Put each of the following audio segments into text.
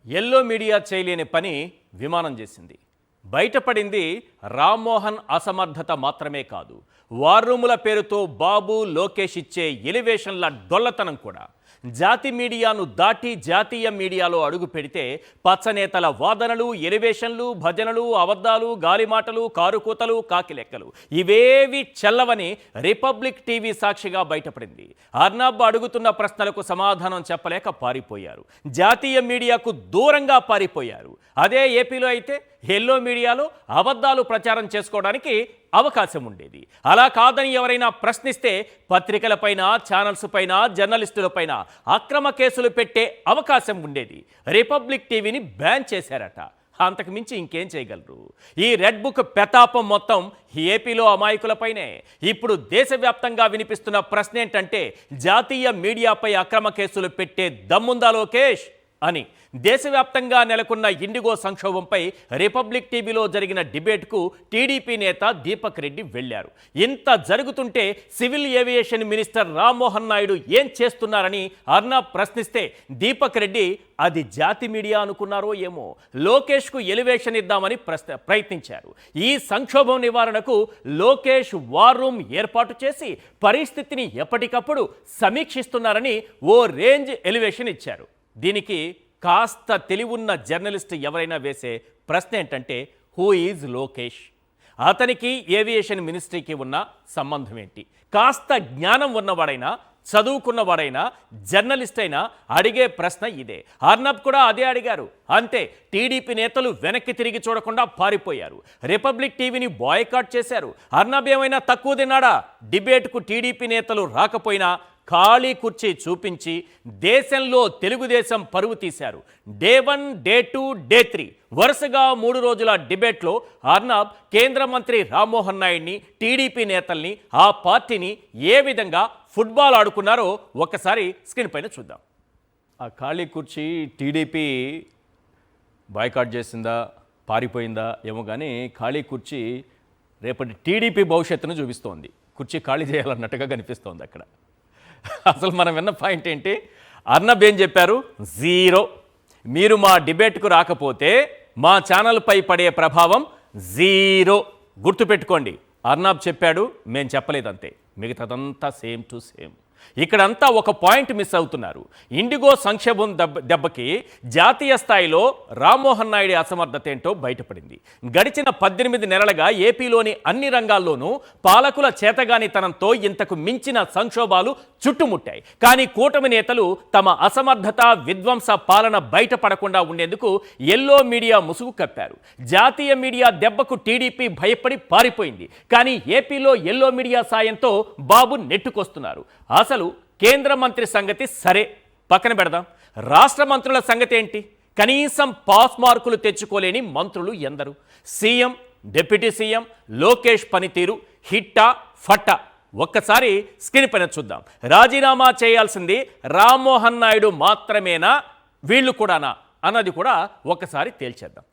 Yellow media చేయలేని పని విమానం చేసింది. బయటపడింది రామ్మోహన్ అసమర్థత మాత్రమే కాదు, వార్ రూముల పేరుతో బాబు లోకేష్ ఇచ్చే ఎలివేషన్ల డొల్లతనం కూడా. జాతి మీడియాను దాటి జాతీయ మీడియాలో అడుగు పెడితే పచ్చనేతల వాదనలు, ఎలివేషన్లు, భజనలు, అబద్ధాలు, గాలిమాటలు, కారుకూతలు, కాకిలెక్కలు ఇవేవి చెల్లవని రిపబ్లిక్ టీవీ సాక్షిగా బయటపడింది. అర్నాబ్ అడుగుతున్న ప్రశ్నలకు సమాధానం చెప్పలేక పారిపోయారు. జాతీయ మీడియాకు దూరంగా పారిపోయారు. అదే ఏపీలో అయితే ఎల్లో మీడియాలో అబద్ధాలు ప్రచారం చేసుకోవడానికి అవకాశం ఉండేది. అలా కాదని ఎవరైనా ప్రశ్నిస్తే పత్రికలపైన, ఛానల్స్ పైన, జర్నలిస్టులపైన అక్రమ కేసులు పెట్టే అవకాశం ఉండేది. రిపబ్లిక్ టీవీని బ్యాన్ చేశారట. అంతకు మించి ఇంకేం చేయగలరు? ఈ రెడ్ బుక్ పెతాపం మొత్తం ఏపీలో అమాయకులపైనే. ఇప్పుడు దేశవ్యాప్తంగా వినిపిస్తున్న ప్రశ్న ఏంటంటే, జాతీయ మీడియాపై అక్రమ కేసులు పెట్టే దమ్ముందా లోకేష్ అని. దేశవ్యాప్తంగా నెలకొన్న ఇండిగో సంక్షోభంపై రిపబ్లిక్ టీవీలో జరిగిన డిబేట్కు టీడీపీ నేత దీపక్ రెడ్డి వెళ్లారు. ఇంత జరుగుతుంటే civil aviation minister Rammohan Naidu ఏం చేస్తున్నారని అర్నాబ్ ప్రశ్నిస్తే దీపక్ రెడ్డి అది జాతి మీడియా అనుకున్నారో ఏమో, లోకేష్కు ఎలివేషన్ ఇద్దామని ప్రయత్నించారు. ఈ సంక్షోభం నివారణకు లోకేష్ వార్ రూమ్ ఏర్పాటు చేసి పరిస్థితిని ఎప్పటికప్పుడు సమీక్షిస్తున్నారని ఓ రేంజ్ ఎలివేషన్ ఇచ్చారు. దీనికి కాస్త తెలివున్న జర్నలిస్ట్ ఎవరైనా వేసే ప్రశ్న ఏంటంటే, హూ ఈజ్ లోకేష్? అతనికి ఏవియేషన్ మినిస్ట్రీకి ఉన్న సంబంధం ఏంటి? కాస్త జ్ఞానం ఉన్నవాడైనా, చదువుకున్నవాడైనా, జర్నలిస్ట్ అయినా అడిగే ప్రశ్న ఇదే. అర్నబ్ కూడా అదే అడిగారు. అంతే, టీడీపీ నేతలు వెనక్కి తిరిగి చూడకుండా పారిపోయారు. రిపబ్లిక్ టీవీని బాయ్కాట్ చేశారు. అర్నబ్ ఏమైనా తక్కువ తిన్నాడా? డిబేట్కు టీడీపీ నేతలు రాకపోయినా ఖాళీ కుర్చీ చూపించి దేశంలో తెలుగుదేశం పరువు తీశారు. డే 1, డే 2, డే 3 వరుసగా 3 రోజుల డిబేట్లో అర్నాబ్ కేంద్ర మంత్రి రామ్మోహన్ నాయుడిని, టీడీపీ నేతల్ని, ఆ పార్టీని ఏ విధంగా ఫుట్బాల్ ఆడుకున్నారో ఒక్కసారి స్క్రీన్ పైన చూద్దాం. ఆ ఖాళీ కుర్చీ టీడీపీ బాయ్కాట్ చేసిందా, పారిపోయిందా ఏమో కానీ ఖాళీ కుర్చీ రేపటి టీడీపీ భవిష్యత్తును చూపిస్తోంది. కుర్చీ ఖాళీ చేయాలన్నట్టుగా కనిపిస్తోంది అక్కడ. అసలు మనం విన్న పాయింట్ ఏంటి? అర్నబ్ ఏం చెప్పారు? జీరో. మీరు మా డిబేట్కు రాకపోతే మా ఛానల్పై పడే ప్రభావం జీరో. గుర్తుపెట్టుకోండి, అర్నబ్ చెప్పాడు, మేము చెప్పలేదంతే. మిగతాదంతా సేమ్ టు సేమ్. ఇక్కడంతా ఒక పాయింట్ మిస్ అవుతున్నారు. ఇండిగో సంక్షోభం దెబ్బకి జాతీయ స్థాయిలో రామ్మోహన్ నాయుడు అసమర్థత ఏంటో బయటపడింది. గడిచిన 18 నెలలుగా ఏపీలోని అన్ని రంగాల్లోనూ పాలకుల చేతగానితనంతో ఇంతకు మించిన సంక్షోభాలు చుట్టుముట్టాయి. కానీ కూటమి నేతలు తమ అసమర్థత, విధ్వంస పాలన బయటపడకుండా ఉండేందుకు ఎల్లో మీడియా ముసుగు కప్పారు. జాతీయ మీడియా దెబ్బకు టీడీపీ భయపడి పారిపోయింది. కానీ ఏపీలో ఎల్లో మీడియా సాయంతో బాబు నెట్టుకొస్తున్నారు. అసలు కేంద్ర మంత్రి సంగతి సరే పక్కన పెడదాం, రాష్ట్ర మంత్రుల సంగతి ఏంటి? కనీసం పాస్ మార్కులు తెచ్చుకోలేని మంత్రులు ఎందరు? సీఎం, డిప్యూటీ సీఎం, లోకేష్ పనితీరు హిట్టా ఫట్టా? ఒక్కసారి స్క్రీన్ పైన చూద్దాం. రాజీనామా చేయాల్సింది రామ్మోహన్ నాయుడు మాత్రమేనా, వీళ్ళు కూడానా అన్నది కూడా ఒక్కసారి తేల్చేద్దాం.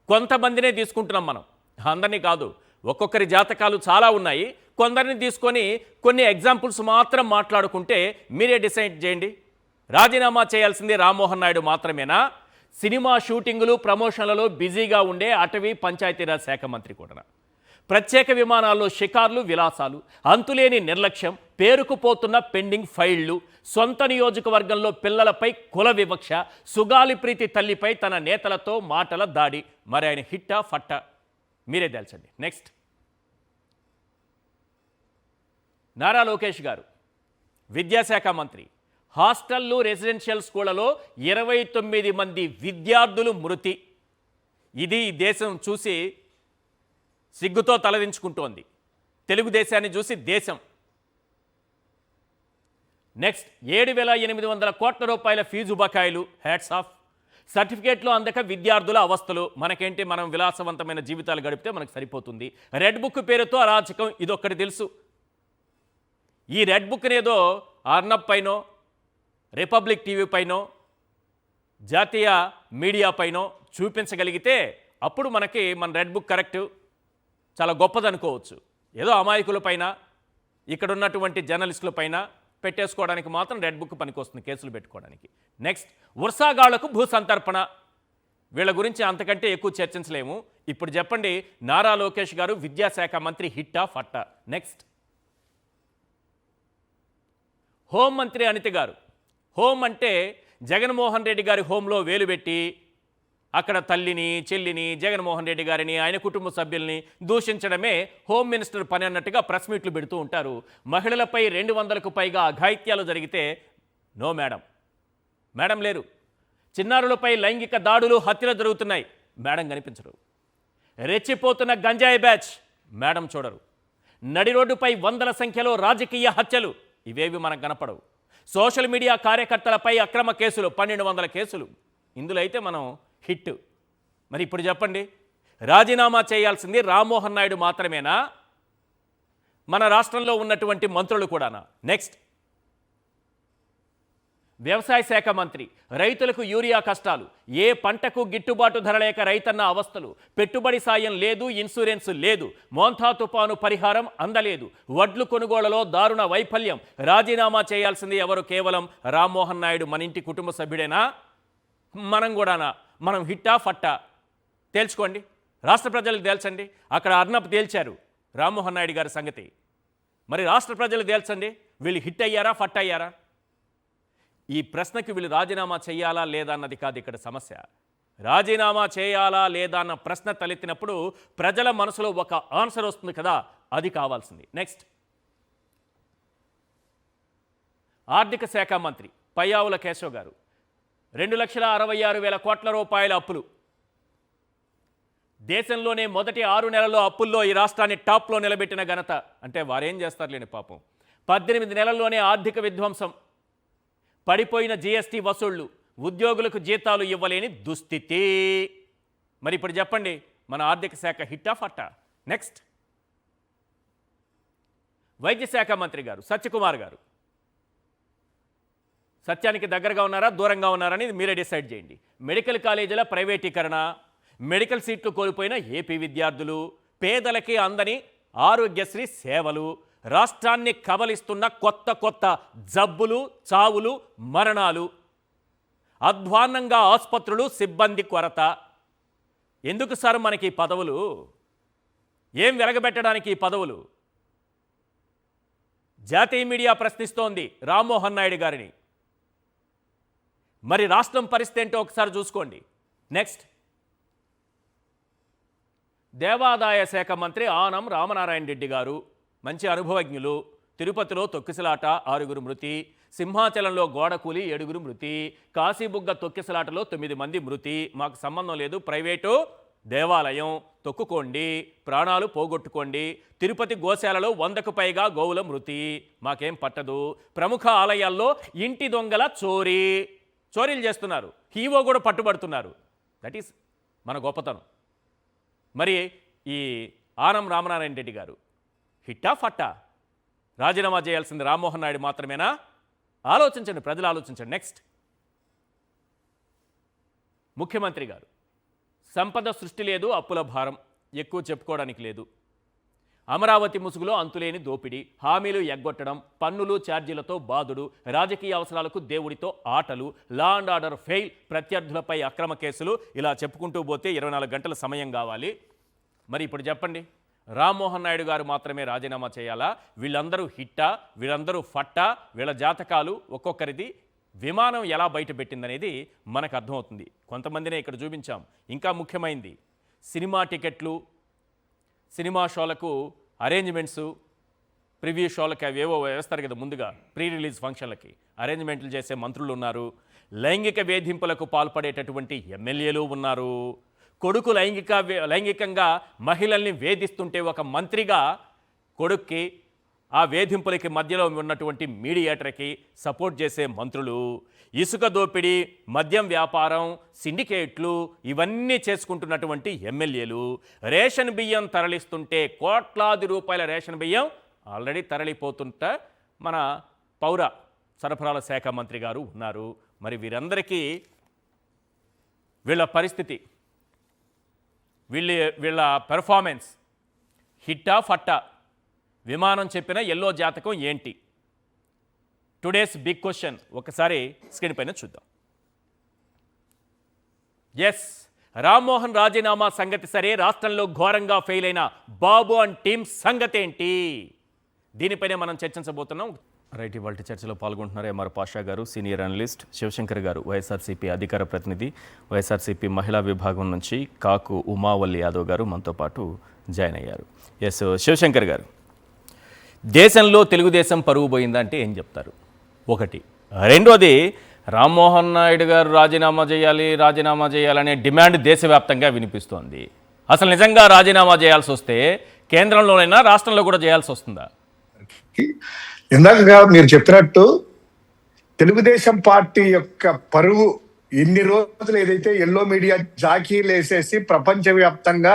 కొంతమందినే తీసుకుంటున్నాం మనం, అందరినీ కాదు. ఒక్కొక్కరి జాతకాలు చాలా ఉన్నాయి. కొందరిని తీసుకొని కొన్ని ఎగ్జాంపుల్స్ మాత్రం మాట్లాడుకుంటే మీరే డిసైడ్ చేయండి. రాజీనామా చేయాల్సింది రామ్మోహన్ నాయుడు మాత్రమేనా? సినిమా షూటింగులు, ప్రమోషన్లలో బిజీగా ఉండే అటవీ పంచాయతీరాజ్ శాఖ మంత్రి కూడా? ప్రత్యేక విమానాల్లో షికార్లు, విలాసాలు, అంతులేని నిర్లక్ష్యం, పేరుకుపోతున్న పెండింగ్ ఫైళ్లు, సొంత నియోజకవర్గంలో పిల్లలపై కుల వివక్ష, సుగాలి ప్రీతి తల్లిపై తన నేతలతో మాటల దాడి. మరి ఆయన హిట్టా ఫట్టా? మీరే తెలుసండి. నెక్స్ట్, నారా లోకేష్ గారు విద్యాశాఖ మంత్రి. హాస్టళ్ళు, రెసిడెన్షియల్ స్కూళ్లలో 29 మంది విద్యార్థులు మృతి. ఇది దేశం చూసి సిగ్గుతో తలదించుకుంటోంది. తెలుగుదేశాన్ని చూసి దేశం. నెక్స్ట్, 7,800 కోట్ల రూపాయల ఫీజు బకాయిలు. Hats off. సర్టిఫికేట్లు అందక విద్యార్థుల అవస్థలు. మనకేంటి, మనం విలాసవంతమైన జీవితాలు గడిపితే మనకు సరిపోతుంది. రెడ్ బుక్ పేరుతో అరాచకం, ఇదొక్కటి తెలుసు. ఈ రెడ్ బుక్ని ఏదో అర్నబ్ పైనో, రిపబ్లిక్ టీవీ పైనో, జాతీయ మీడియా పైనో చూపించగలిగితే అప్పుడు మనకి మన రెడ్ బుక్ కరెక్ట్, చాలా గొప్పదనుకోవచ్చు. ఏదో అమాయకుల పైన, ఇక్కడ ఉన్నటువంటి జర్నలిస్టుల పైన పెట్టేసుకోవడానికి మాత్రం రెడ్ బుక్ పనికొస్తుంది కేసులు పెట్టుకోవడానికి. నెక్స్ట్, వర్షాగాళ్లకు భూ సంతర్పణ. వీళ్ళ గురించి అంతకంటే ఎక్కువ చర్చించలేము. ఇప్పుడు చెప్పండి, నారా లోకేష్ గారు విద్యాశాఖ మంత్రి హిట్టా ఫట్టా? నెక్స్ట్, హోంమంత్రి అనిత గారు. హోం అంటే జగన్మోహన్ రెడ్డి గారి హోంలో వేలు పెట్టి అక్కడ తల్లిని, చెల్లిని, జగన్మోహన్ రెడ్డి గారిని, ఆయన కుటుంబ సభ్యుల్ని దూషించడమే హోమ్ మినిస్టర్ పని అన్నట్టుగా ప్రెస్ మీట్లు పెడుతూ ఉంటారు. మహిళలపై 200కు పైగా అఘాయిత్యాలు జరిగితే నో మేడం, మేడం లేరు. చిన్నారులపై లైంగిక దాడులు, హత్యలు జరుగుతున్నాయి, మేడం కనిపించరు. రెచ్చిపోతున్న గంజాయి బ్యాచ్, మేడం చూడరు. నడి రోడ్డుపై వందల సంఖ్యలో రాజకీయ హత్యలు, ఇవేవి మనకు కనపడవు. సోషల్ మీడియా కార్యకర్తలపై అక్రమ కేసులు, 1200 కేసులు. ఇందులో అయితే మనం హిట్. మరి ఇప్పుడు చెప్పండి, రాజీనామా చేయాల్సింది రామ్మోహన్ నాయుడు మాత్రమేనా, మన రాష్ట్రంలో ఉన్నటువంటి మంత్రులు కూడానా? నెక్స్ట్, వ్యవసాయ శాఖ మంత్రి. రైతులకు యూరియా కష్టాలు, ఏ పంటకు గిట్టుబాటు ధర లేక రైతన్న అవస్థలు, పెట్టుబడి సాయం లేదు, ఇన్సూరెన్స్ లేదు, మోంథా తుపాను పరిహారం అందలేదు, వడ్లు కొనుగోళ్లలో దారుణ వైఫల్యం. రాజీనామా చేయాల్సింది ఎవరు? కేవలం రామ్మోహన్ నాయుడు. మన ఇంటి కుటుంబ సభ్యుడేనా? మనం కూడానా? మనం హిట్టా ఫట్టా? తేల్చుకోండి, రాష్ట్ర ప్రజలకు తేల్చండి. అక్కడ అర్నబ్ తేల్చారు రామ్మోహన్ నాయుడు గారి సంగతి. మరి రాష్ట్ర ప్రజలు తేల్చండి, వీళ్ళు హిట్ అయ్యారా, ఫట్ అయ్యారా? ఈ ప్రశ్నకి వీళ్ళు రాజీనామా చేయాలా లేదా అన్నది కాదు ఇక్కడ సమస్య. రాజీనామా చేయాలా లేదా అన్న ప్రశ్న తలెత్తినప్పుడు ప్రజల మనసులో ఒక ఆన్సర్ వస్తుంది కదా, అది కావాల్సింది. నెక్స్ట్, ఆర్థిక శాఖ మంత్రి పయ్యావుల కేశవ్ గారు. 2,66,000 కోట్ల రూపాయల అప్పులు. దేశంలోనే మొదటి 6 నెలల్లో అప్పుల్లో ఈ రాష్ట్రాన్ని టాప్లో నిలబెట్టిన ఘనత. అంటే వారేం చేస్తారులేండి పాపం. 18 నెలల్లోనే ఆర్థిక విధ్వంసం, పడిపోయిన జీఎస్టీ వసూళ్లు, ఉద్యోగులకు జీతాలు ఇవ్వలేని దుస్థితి. మరి ఇప్పుడు చెప్పండి, మన ఆర్థిక శాఖ హిట్టా ఫట్టా? నెక్స్ట్, వైద్య శాఖ మంత్రి గారు సత్యకుమార్ గారు. సత్యానికి దగ్గరగా ఉన్నారా, దూరంగా ఉన్నారని మీరే డిసైడ్ చేయండి. మెడికల్ కాలేజీల ప్రైవేటీకరణ, మెడికల్ సీట్లు కోల్పోయిన ఏపీ విద్యార్థులు, పేదలకి అందని ఆరోగ్యశ్రీ సేవలు, రాష్ట్రాన్ని కబలిస్తున్న కొత్త జబ్బులు, చావులు, మరణాలు, అధ్వాన్నంగా ఆసుపత్రులు, సిబ్బంది కొరత. ఎందుకు సార్ మనకి ఈ పదవులు? ఏం వెలగబెట్టడానికి ఈ పదవులు? జాతీయ మీడియా ప్రశ్నిస్తోంది రామ్మోహన్ నాయుడు గారిని. మరి రాష్ట్రం పరిస్థితి ఏంటో ఒకసారి చూసుకోండి. నెక్స్ట్, దేవాదాయ శాఖ మంత్రి ఆనం రామనారాయణ రెడ్డి గారు. మంచి అనుభవజ్ఞులు. తిరుపతిలో తొక్కిసలాట 6 మృతి, సింహాచలంలో గోడకూలి 7 మృతి, కాశీబుగ్గ తొక్కిసలాటలో 9 మంది మృతి. మాకు సంబంధం లేదు, ప్రైవేటు దేవాలయం, తొక్కుకోండి, ప్రాణాలు పోగొట్టుకోండి. తిరుపతి గోశాలలో 100కు పైగా గోవుల మృతి, మాకేం పట్టదు. ప్రముఖ ఆలయాల్లో ఇంటి దొంగల చోరీలు చేస్తున్నారు, హీవో కూడా పట్టుబడుతున్నారు. దట్ ఈస్ మన గొప్పతనం. మరి ఈ ఆనం రామనారాయణ రెడ్డి గారు హిట్టా ఫట్టా? రాజీనామా చేయాల్సింది రామ్మోహన్ నాయుడు మాత్రమేనా? ఆలోచించండి, ప్రజలు ఆలోచించండి. నెక్స్ట్, ముఖ్యమంత్రి గారు. సంపద సృష్టి లేదు, అప్పుల భారం, ఎక్కువ చెప్పుకోవడానికి లేదు. అమరావతి ముసుగులో అంతులేని దోపిడీ, హామీలు ఎగ్గొట్టడం, పన్నులు ఛార్జీలతో బాదుడు, రాజకీయ అవసరాలకు దేవుడితో ఆటలు, లా అండ్ ఆర్డర్ ఫెయిల్, ప్రత్యర్థులపై అక్రమ కేసులు, ఇలా చెప్పుకుంటూ పోతే 24 గంటల సమయం కావాలి. మరి ఇప్పుడు చెప్పండి, రామ్మోహన్ నాయుడు గారు మాత్రమే రాజీనామా చేయాలా? వీళ్ళందరూ హిట్టా, వీళ్ళందరూ ఫట్టా? వీళ్ళ జాతకాలు ఒక్కొక్కరిది విమానం ఎలా బయటపెట్టిందనేది మనకు అర్థమవుతుంది. కొంతమందినే ఇక్కడ చూపించాం. ఇంకా ముఖ్యమైనది, సినిమా టికెట్లు, సినిమా షోలకు అరేంజ్మెంట్సు, ప్రివ్యూ షోలకి అవేవో వేస్తారు కదా, ముందుగా ప్రీ రిలీజ్ ఫంక్షన్లకి అరేంజ్మెంట్లు చేసే మంత్రులు ఉన్నారు. లైంగిక వేధింపులకు పాల్పడేటటువంటి ఎమ్మెల్యేలు ఉన్నారు. కొడుకు లైంగికంగా మహిళల్ని వేధిస్తుంటే ఒక మంత్రిగా కొడుక్కి, ఆ వేధింపులకి మధ్యలో ఉన్నటువంటి మీడియేటర్కి సపోర్ట్ చేసే మంత్రులు, ఇసుక దోపిడీ, మద్యం వ్యాపారం, సిండికేట్లు, ఇవన్నీ చేసుకుంటున్నటువంటి ఎమ్మెల్యేలు, రేషన్ బియ్యం తరలిస్తుంటే కోట్లాది రూపాయల రేషన్ బియ్యం ఆల్రెడీ తరలిపోతుంటే మన పౌర సరఫరాల శాఖ మంత్రి గారు ఉన్నారు. మరి వీరందరికీ వీళ్ళ పరిస్థితి, వీళ్ళ పెర్ఫార్మెన్స్ హిట్టా ఫట్టా? విమానం చెప్పిన ఎల్లో జాతకం ఏంటి? టుడేస్ బిగ్ క్వశ్చన్ ఒకసారి స్క్రీన్ పైన చూద్దాం. ఎస్, రామ్మోహన్ రాజీనామా సంగతి సరే, రాష్ట్రంలో ఘోరంగా ఫెయిల్ అయిన బాబు అండ్ టీమ్ సంగతి ఏంటి? దీనిపైనే మనం చర్చించబోతున్నాం. రైట్, ఇవాళ చర్చలో పాల్గొంటున్నారు ఎంఆర్ పాషా గారు, సీనియర్ అనలిస్ట్, శివశంకర్ గారు, వైఎస్ఆర్సీపీ అధికార ప్రతినిధి, వైఎస్ఆర్సీపీ మహిళా విభాగం నుంచి కాకు ఉమావల్లి యాదవ్ గారు మనతో పాటు జాయిన్ అయ్యారు. ఎస్, శివశంకర్ గారు, దేశంలో తెలుగుదేశం పరువు పోయిందంటే ఏం చెప్తారు? ఒకటి. రెండోది, రామ్మోహన్ నాయుడు గారు రాజీనామా చేయాలనే డిమాండ్ దేశవ్యాప్తంగా వినిపిస్తోంది. అసలు నిజంగా రాజీనామా చేయాల్సి వస్తే కేంద్రంలోనైనా రాష్ట్రంలో కూడా చేయాల్సి వస్తుందా? ఇందాక మీరు చెప్పినట్టు తెలుగుదేశం పార్టీ యొక్క పరువు ఇన్ని రోజులు ఏదైతే ఎల్లో మీడియా జాకీలు వేసేసి ప్రపంచవ్యాప్తంగా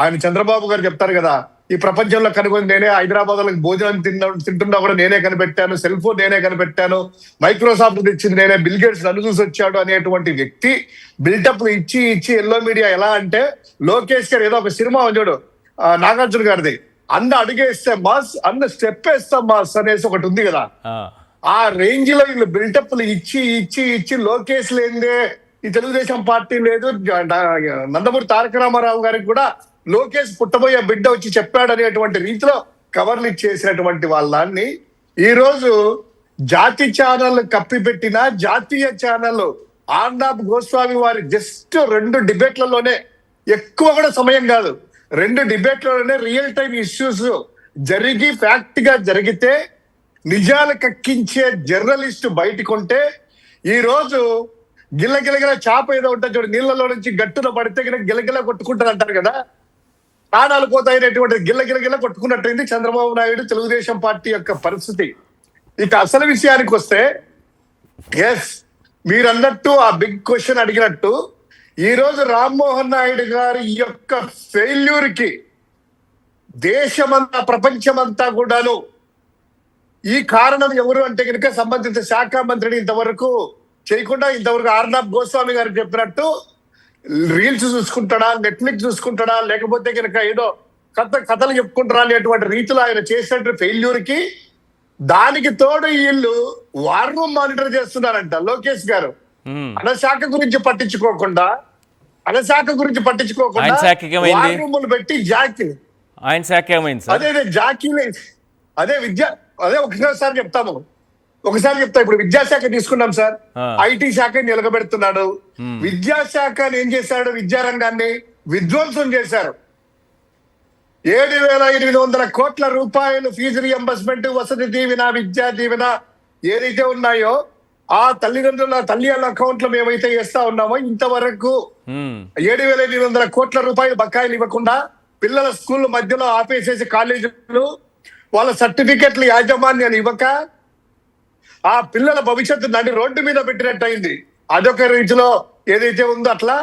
ఆయన చంద్రబాబు గారు చెప్తారు కదా, ఈ ప్రపంచంలో కనుగొని నేనే హైదరాబాద్ లో భోజనం తింటున్నా కూడా నేనే కనిపెట్టాను, సెల్ ఫోన్ నేనే కనిపెట్టాను, మైక్రోసాఫ్ట్ తెచ్చింది నేనే, బిల్ గేట్స్ నన్ను చూసి వచ్చాడు అనేటువంటి వ్యక్తి బిల్డప్ ఇచ్చి ఎల్లో మీడియా ఎలా అంటే, లోకేష్ గారు ఏదో ఒక సినిమా చూడు నాగార్జున గారిది, అన్న అడిగేస్తే మాస్, అన్న స్టెప్ వేస్తాం మాస్ అనేసి ఒకటి ఉంది కదా, ఆ రేంజ్ లో వీళ్ళు బిల్డప్లు ఇచ్చి లోకేష్ లేదే ఈ తెలుగుదేశం పార్టీ లేదు, నందమూరి తారక రామారావు గారికి కూడా లోకేష్ పుట్టబోయే బిడ్డ వచ్చి చెప్పాడు అనేటువంటి రీతిలో కవర్లు ఇచ్చేసినటువంటి వాళ్ళని ఈ రోజు జాతి ఛానల్ కప్పిపెట్టిన జాతీయ ఛానల్ ఆర్నాబ్ గోస్వామి వారి జస్ట్ 2 డిబేట్లలోనే, ఎక్కువ కూడా సమయం కాదు, 2 డిబేట్లలోనే రియల్ టైం ఇష్యూస్ జరిగి ఫ్యాక్ట్ గా జరిగితే నిజాలు కక్కించే జర్నలిస్ట్ బయటకుంటే ఈ రోజు గిల్లగిలగిల చాప ఏదో ఉంటుంది చూడు, నీళ్ళలో నుంచి గట్టున పడితే గిలగిల కొట్టుకుంటారు అంటారు కదా, ప్రాణాలు పోతాయినటువంటి గిల్లగిలగిల కొట్టుకున్నట్టయింది చంద్రబాబు నాయుడు తెలుగుదేశం పార్టీ యొక్క పరిస్థితి. ఇక అసలు విషయానికి వస్తే, ఎస్ మీరు అన్నట్టు ఆ బిగ్ క్వశ్చన్ అడిగినట్టు, ఈ రోజు రామ్మోహన్ నాయుడు గారి యొక్క ఫెయిల్యూర్ కి దేశమంతా ప్రపంచమంతా కూడాను ఈ కారణం ఎవరు అంటే కనుక సంబంధిత శాఖ మంత్రిని ఇంతవరకు చేయకుండా, ఇంతవరకు ఆర్నాబ్ గోస్వామి గారు చెప్పినట్టు రీల్స్ చూసుకుంటాడా, నెట్ఫ్లిక్స్ చూసుకుంటాడా, లేకపోతే కనుక ఏదో కథలు చెప్పుకుంటారా అనేటువంటి రీతిలో ఆయన చేసినట్టు ఫెయిల్యూర్ కి, దానికి తోడు వీళ్ళు వార్ రూమ్ మానిటర్ చేస్తున్నారంట లోకేష్ గారు. అనశాఖ గురించి పట్టించుకోకుండా వార్ రూములు పెట్టి జాకీ, ఆయన శాఖ ఏమైంది? అదే జాకీలే, అదే ఒకసారి చెప్తాము, ఇప్పుడు విద్యాశాఖ తీసుకున్నాం సార్, ఐటీ శాఖ నిలగబెడుతున్నాడు. విద్యాశాఖని ఏం చేశాడు? విద్యారంగాన్ని విధ్వంసం చేశారు. 7,800 కోట్ల రూపాయలు ఫీజు రియంబర్స్మెంట్, వసతి దీవెన, విద్యా దీవెన ఏదైతే ఉన్నాయో ఆ తల్లి అకౌంట్ లో మేమైతే వేస్తా ఉన్నామో ఇంతవరకు 7,800 కోట్ల రూపాయలు బకాయిలు ఇవ్వకుండా పిల్లల స్కూల్ మధ్యలో ఆపేసేసి కాలేజీలు వాళ్ళ సర్టిఫికెట్లు యాజమాన్యాన్ని ఇవ్వక ఆ పిల్లల భవిష్యత్తు నడి రోడ్డు మీద పెట్టినట్టు అయింది. అదొక రీతిలో ఏదైతే ఉందో అట్లా.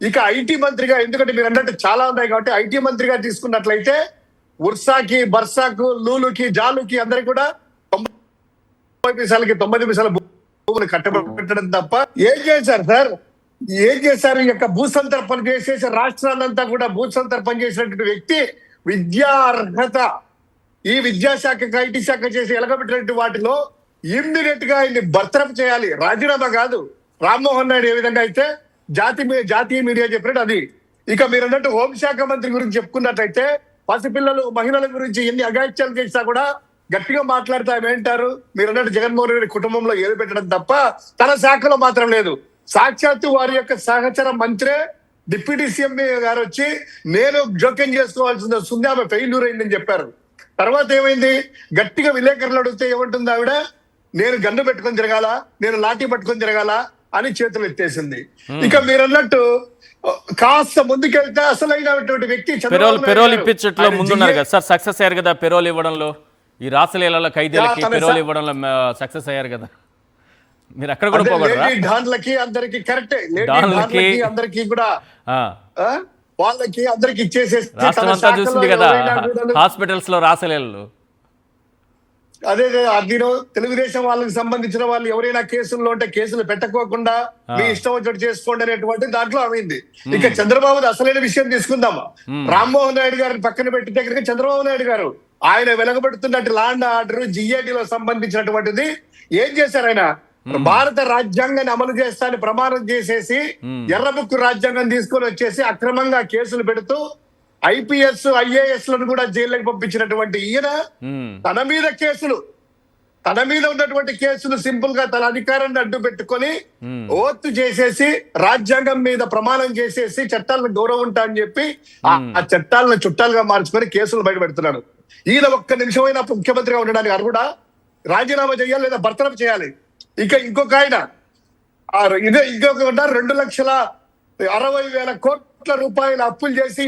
ఇక ఐటీ మంత్రిగా, ఎందుకంటే మీరు అన్నట్టు చాలా ఉన్నాయి కాబట్టి ఐటీ మంత్రిగా తీసుకున్నట్లయితే ఉర్సాకి, బర్సాకు, లూలుకి, జాలుకి అందరికి కూడా 90 పైసల భూములు కట్టబెట్టడం తప్ప ఏం చేశారు సార్? ఏం చేశారు? ఈ యొక్క భూసంతర్పణ చేసేసి రాష్ట్రాలంతా కూడా భూసంతర్పణ చేసినటువంటి వ్యక్తి విద్యా అర్హత, ఈ విద్యాశాఖకు ఐటీ శాఖ చేసి ఎలగబెట్టినటువంటి వాటిలో ఇమ్మీడియట్ గా ఆయన్ని బర్తరఫ్ చేయాలి, రాజీనామా కాదు. రామ్మోహన్ నాయుడు ఏ విధంగా అయితే జాతీయ మీడియా చెప్పినట్టు అది. ఇక మీరు అన్నట్టు హోంశాఖ మంత్రి గురించి చెప్పుకున్నట్టయితే పసిపిల్లలు, మహిళల గురించి ఎన్ని అగాయిత్యాలు చేసినా కూడా గట్టిగా మాట్లాడితే ఆమె ఏంటారు? మీరు అన్నట్టు జగన్మోహన్ రెడ్డి కుటుంబంలో ఏది పెట్టడం తప్ప తన శాఖలో మాత్రం లేదు. సాక్షాత్తు వారి యొక్క సహచర మంత్రే డిప్యూటీ సీఎం గారు వచ్చి నేను జోక్యం చేసుకోవాల్సింది వస్తుంది, ఆమె ఫెయిల్యూర్ అయిందని చెప్పారు. తర్వాత ఏమైంది? గట్టిగా విలేకరులు అడిగితే ఏమంటుంది ఆవిడ? నేను గన్ను పెట్టుకొని తిరగాల, నేను లాఠీ పట్టుకొని తిరగాల అని చేతులు ఎత్తేసింది. ఇక మీరు అన్నట్టు కాస్త ముందుకెళ్తే అసలైనటువంటి వ్యక్తి పెరోల్ ఇప్పించట్లో ముందున్నారు కదా సార్, సక్సెస్ అయ్యారు కదా పెరోల్ ఇవ్వడంలో, ఈ రాసలీలలో ఖైదీలకి పెరోల్ ఇవ్వడంలో సక్సెస్ అయ్యారు కదా. మీరు అక్కడ కూడా పోగలరా? డాన్లకి అందరికి కరెక్టే, అందరికి కూడా వాళ్ళకి అందరికి ఇచ్చేసేసి రాష్ట్రం అంతా చూసింది కదా హాస్పిటల్స్ లో రాసలీలలు. అదే అందులో తెలుగుదేశం వాళ్ళకి సంబంధించిన వాళ్ళు ఎవరైనా కేసుల్లో ఉంటే కేసులు పెట్టకోకుండా మీ ఇష్టం వచ్చి చేసుకోండి అనేటువంటి దాంట్లో అయింది. ఇక చంద్రబాబు అసలైన విషయం తీసుకుందాం. రామ్మోహన్ నాయుడు గారిని పక్కన పెట్టితే కనుక చంద్రబాబు నాయుడు గారు ఆయన వెలగబెడుతున్నట్టు ల్యాండ్ ఆర్డర్ జిఏటీలో సంబంధించినటువంటిది ఏం చేశారు ఆయన? భారత రాజ్యాంగాన్ని అమలు చేస్తానని ప్రమాణం చేసేసి ఎర్రబుక్కు రాజ్యాంగం తీసుకొని వచ్చేసి అక్రమంగా కేసులు పెడుతూ IPS IAS లను కూడా జైల్లోకి పంపించినటువంటి ఈయన తన మీద ఉన్నటువంటి కేసులు సింపుల్ గా తన అధికారాన్ని అడ్డు పెట్టుకొని ఓత్తు చేసేసి రాజ్యాంగం మీద ప్రమాణం చేసేసి చట్టాలను గౌరవం ఉంటా అని చెప్పి ఆ చట్టాలను చుట్టాలుగా మార్చుకొని కేసులు బయటపెడుతున్నాడు. ఈయన ఒక్క నిమిషమైనా ముఖ్యమంత్రిగా ఉండడానికి అర్హుడా? రాజీనామా చేయాలి లేదా బర్తరఫ్ చేయాలి. ఇంకొక ఆయన ఇంకొక 2,60,000 కోట్ల రూపాయల అప్పులు చేసి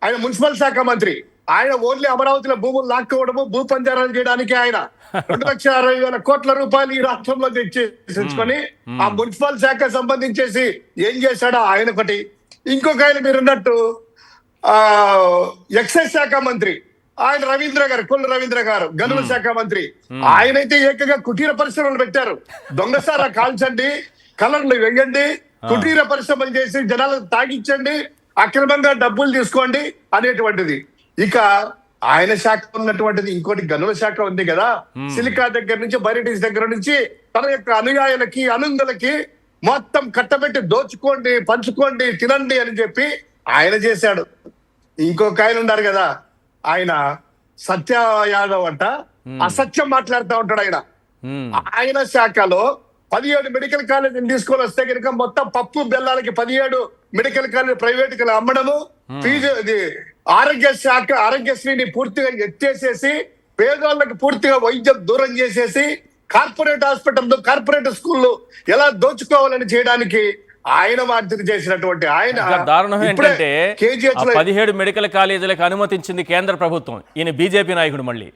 ఆయన మున్సిపల్ శాఖ మంత్రి. ఆయన ఓన్లీ అమరావతిలో భూములు లాక్కోవడము, భూ పంజారాలు చేయడానికి ఆయన 2,60,000 కోట్ల రూపాయలు ఈ రాష్ట్రంలో తెచ్చేసుకొని ఆ మున్సిపల్ శాఖ సంబంధించేసి ఏం చేశాడో ఆయన ఒకటి. ఇంకొక ఆయన మీరున్నట్టు ఎక్సైజ్ శాఖ మంత్రి ఆయన కొల్లు రవీంద్ర గారు గనుల శాఖ మంత్రి. ఆయనైతే ఏకంగా కుటీర పరిశ్రమలు పెట్టారు. దొంగసారా కాల్చండి, కలర్లు వేయండి, కుటీర పరిశ్రమలు చేసి జనాలకు తాగిచ్చండి, అక్రమంగా డబ్బులు తీసుకోండి అనేటువంటిది. ఇక ఆయన శాఖ ఉన్నటువంటిది ఇంకోటి గనుల శాఖ ఉంది కదా. సిలికా దగ్గర నుంచి బైరిటీస్ దగ్గర నుంచి తన యొక్క అనుయాయులకి అనుంగులకి మొత్తం కట్టబెట్టి దోచుకోండి, పంచుకోండి, తినండి అని చెప్పి ఆయన చేశాడు. ఇంకొక ఆయన ఉన్నారు కదా, ఆయన సత్య యాదవ్ అంట, అసత్యం మాట్లాడుతూ ఉంటాడు ఆయన. ఆయన శాఖలో 17 మెడికల్ కాలేజీని తీసుకొని వస్తే కనుక మొత్తం పప్పు బెల్లాలకి 17 మెడికల్ కాలేజ్ ప్రైవేట్ కి అమ్మడము, ఫీజు ఆరోగ్యశ్రీని పూర్తిగా ఎత్తేసేసి పేదవాళ్ళకి పూర్తిగా వైద్యం దూరం చేసేసి కార్పొరేట్ హాస్పిటల్, కార్పొరేట్ స్కూళ్ళు ఎలా దోచుకోవాలని చేయడానికి ఆయన బాధ్యత చేసినటువంటి ఆయన. దారుణం ఏంటంటే 17 మెడికల్ కాలేజీలకు అనుమతించింది కేంద్ర ప్రభుత్వం. ఈయన బీజేపీ నాయకుడు. మళ్ళీ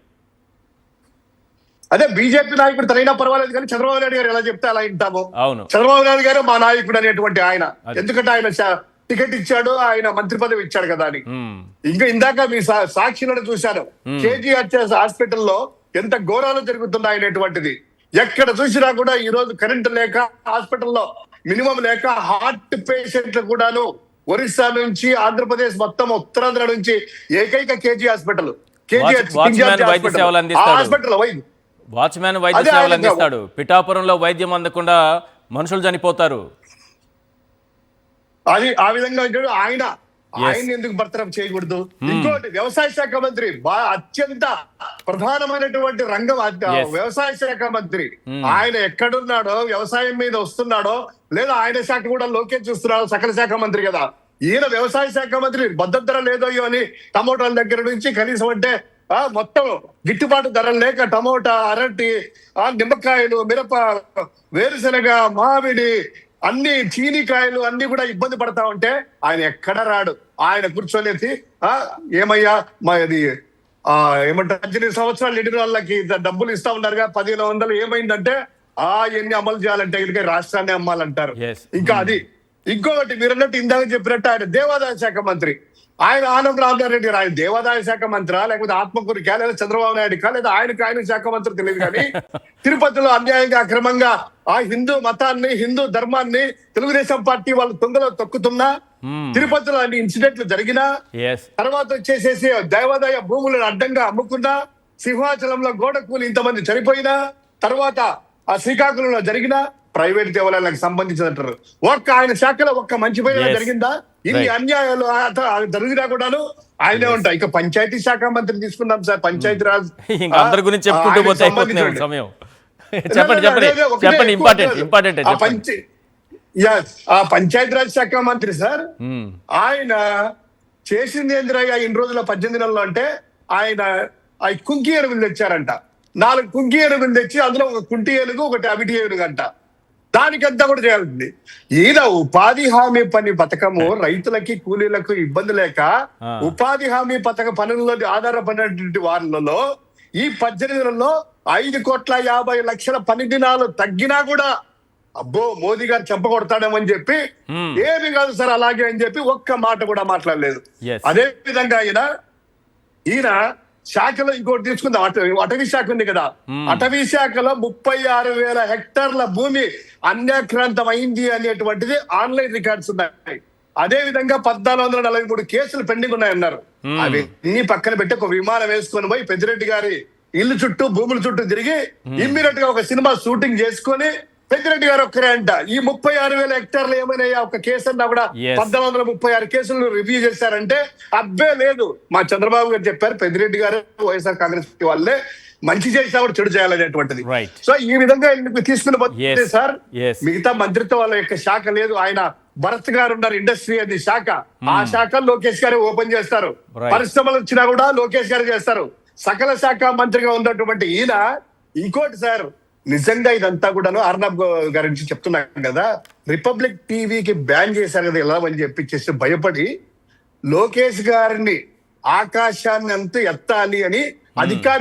అదే బీజేపీ నాయకుడు తనైనా పర్వాలేదు కానీ చంద్రబాబు నాయుడు గారు ఎలా చెప్తే అలా వింటాము. అవును, చంద్రబాబు నాయుడు గారు మా నాయకుడు అనేటువంటి ఆయన. ఎందుకంటే ఆయన టికెట్ ఇచ్చాడు, ఆయన మంత్రి పదవి ఇచ్చాడు కదా అని. ఇంకా ఇందాక మీ సాక్షులను చూశాను. KGHS హాస్పిటల్లో ఎంత ఘోరాలు జరుగుతున్నాయనేటువంటిది. ఎక్కడ చూసినా కూడా ఈ రోజు కరెంటు లేక హాస్పిటల్లో మినిమం లేక హార్ట్ పేషెంట్లు కూడాను ఒరిస్సా నుంచి ఆంధ్రప్రదేశ్ మొత్తం ఉత్తరాంధ్ర నుంచి ఏకైక KG హాస్పిటల్, వాచ్మ్యాన్ వైద్య సేవలు అందిస్తాడు. పిఠాపురంలో వైద్యం అందకుండా మనుషులు చనిపోతారు. అది ఆ విధంగా ఆయన ఎందుకు బర్తరఫ్ చేయకూడదు? ఇంకోటి వ్యవసాయ శాఖ మంత్రి, అత్యంత ప్రధానమైనటువంటి రంగం వ్యవసాయ శాఖ మంత్రి. ఆయన ఎక్కడున్నాడో, వ్యవసాయం మీద వస్తున్నాడో లేదా ఆయన శాఖ కూడా లోకేష్ చూస్తున్నాడో, సకల శాఖ మంత్రి కదా ఈయన. వ్యవసాయ శాఖ మంత్రి మద్దతు ధర లేదో అని టమోటాల దగ్గర నుంచి కనీసం అంటే మొత్తం గిట్టుబాటు ధరలు లేక టమోటా, అరటి, నిమ్మకాయలు, మిరప, వేరుశనగ, మామిడి, అన్ని చీనికాయలు అన్ని కూడా ఇబ్బంది పడతా ఉంటే ఆయన ఎక్కడ రాడు. ఆయన కూర్చొనేసి ఏమయ్యా ఇది ఏమంటారు 18 సంవత్సరాలు నిండిన వాళ్ళకి డబ్బులు ఇస్తా ఉన్నారుగా 1,500 ఏమైందంటే ఎన్ని అమలు చేయాలంటే ఇక రాష్ట్రాన్ని అమ్మాలంటారు. ఇంకా అది ఇంకొకటి మీరన్నట్టు ఇందాక చెప్పినట్టు ఆయన దేవాదాయ శాఖ మంత్రి. ఆయన ఆనం రామనారెడ్డి ఆయన దేవాదాయ శాఖ మంత్రి లేకపోతే ఆత్మకూరికా లేదా చంద్రబాబు నాయుడుకా లేదా ఆయన శాఖ మంత్రి తెలియదు కానీ తిరుపతిలో అన్యాయంగా అక్రమంగా హిందూ మతాన్ని, హిందూ ధర్మాన్ని తెలుగుదేశం పార్టీ వాళ్ళు తుంగలో తొక్కుతున్నా, తిరుపతిలో అన్ని ఇన్సిడెంట్లు జరిగినా, తర్వాత వచ్చేసేసి దేవాదాయ భూములను అడ్డంగా అమ్ముకున్నా, సింహాచలంలో గోడ కూలి ఇంతమంది చనిపోయినా, తర్వాత ఆ శ్రీకాకుళంలో జరిగిన ప్రైవేట్ దేవాలయాలకు సంబంధించినట్టు ఒక్క ఆయన శాఖలో ఒక్క మంచి పని జరిగిందా? ఇన్ని అన్యాయాలు జరిగినా కూడాను ఆయనే ఉంటాయి. ఇక పంచాయతీ శాఖ మంత్రి తీసుకున్నాం సార్, పంచాయతీ రాజ్ అందరి గురించి చెప్పుకుంటూ పోతే సమయం. పంచాయతీ రాజ్ శాఖ మంత్రి సార్, ఆయన చేసింది ఏంద్రయ్యా ఇన్ని రోజుల 18 నెలల్లో అంటే ఆయన కుంకి ఏనుగులు తెచ్చారంట. 4 కుంకి ఏనుగులు తెచ్చి అందులో ఒక కుంటి ఏనుగు, ఒకటి అవిటి ఏనుగు అంట. దానికంతా కూడా చేయాల్సింది. ఈయన ఉపాధి హామీ పని పథకము రైతులకి కూలీలకు ఇబ్బంది లేక ఉపాధి హామీ పథక పనుల్లో ఆధారపడినటువంటి వారిలో ఈ 18 నెలల్లో 5,50,00,000 పని దినాలు తగ్గినా కూడా అబ్బో మోదీ గారు చెంపకొడతాడేమని చెప్పి ఏమి కాదు సార్ అలాగే అని చెప్పి ఒక్క మాట కూడా మాట్లాడలేదు. అదే విధంగా ఈయన శాఖలో ఇంకోటి తీసుకుందాం, అటవీ శాఖ ఉంది కదా, అటవీ శాఖలో 36,000 హెక్టార్ల భూమి అన్యాక్రాంతం అయింది అనేటువంటిది ఆన్లైన్ రికార్డ్స్ ఉన్నాయి. అదే విధంగా 1,443 కేసులు పెండింగ్ ఉన్నాయన్నారు. అవన్నీ పక్కన పెట్టి ఒక విమానం వేసుకొని పోయి పెద్దిరెడ్డి గారి ఇల్లు చుట్టూ భూముల చుట్టూ తిరిగి ఇమ్మీడియట్ గా ఒక సినిమా షూటింగ్ చేసుకొని పెద్దిరెడ్డి గారు ఒక్కరే అంట ఈ 36,000 హెక్టార్లు ఏమైనా ఒక కేసు అన్నా కూడా Yes. 1436 కేసులు రివ్యూ చేశారంటే అబ్బే లేదు. మా చంద్రబాబు గారు చెప్పారు పెద్దిరెడ్డి గారు వైఎస్ఆర్ కాంగ్రెస్ వాళ్ళే మంచి చేసినా కూడా చెడు చేయాలనేటువంటిది. Right. సో ఈ విధంగా తీసుకుని పోతే Yes. Sir Yes. మిగతా మంత్రిత్వ వాళ్ళ యొక్క శాఖ లేదు. ఆయన భరత్ గారు ఉన్నారు ఇండస్ట్రీ అది శాఖ, ఆ శాఖ లోకేష్ గారు ఓపెన్ చేస్తారు. Right. పరిశ్రమలు వచ్చినా కూడా లోకేష్ గారు చేస్తారు. సకల శాఖ మంత్రిగా ఉన్నటువంటి ఈయన ఇంకోటి సార్, నిజంగా ఇదంతా కూడాను అర్నబ్ గారి నుంచి చెప్తున్నాం కదా, రిపబ్లిక్ టీవీకి బ్యాన్ చేశారు కదా ఎలా అని చెప్పి భయపడి లోకేష్ గారిని ఆకాశాన్ని అంత ఎత్తాలి అని అధికార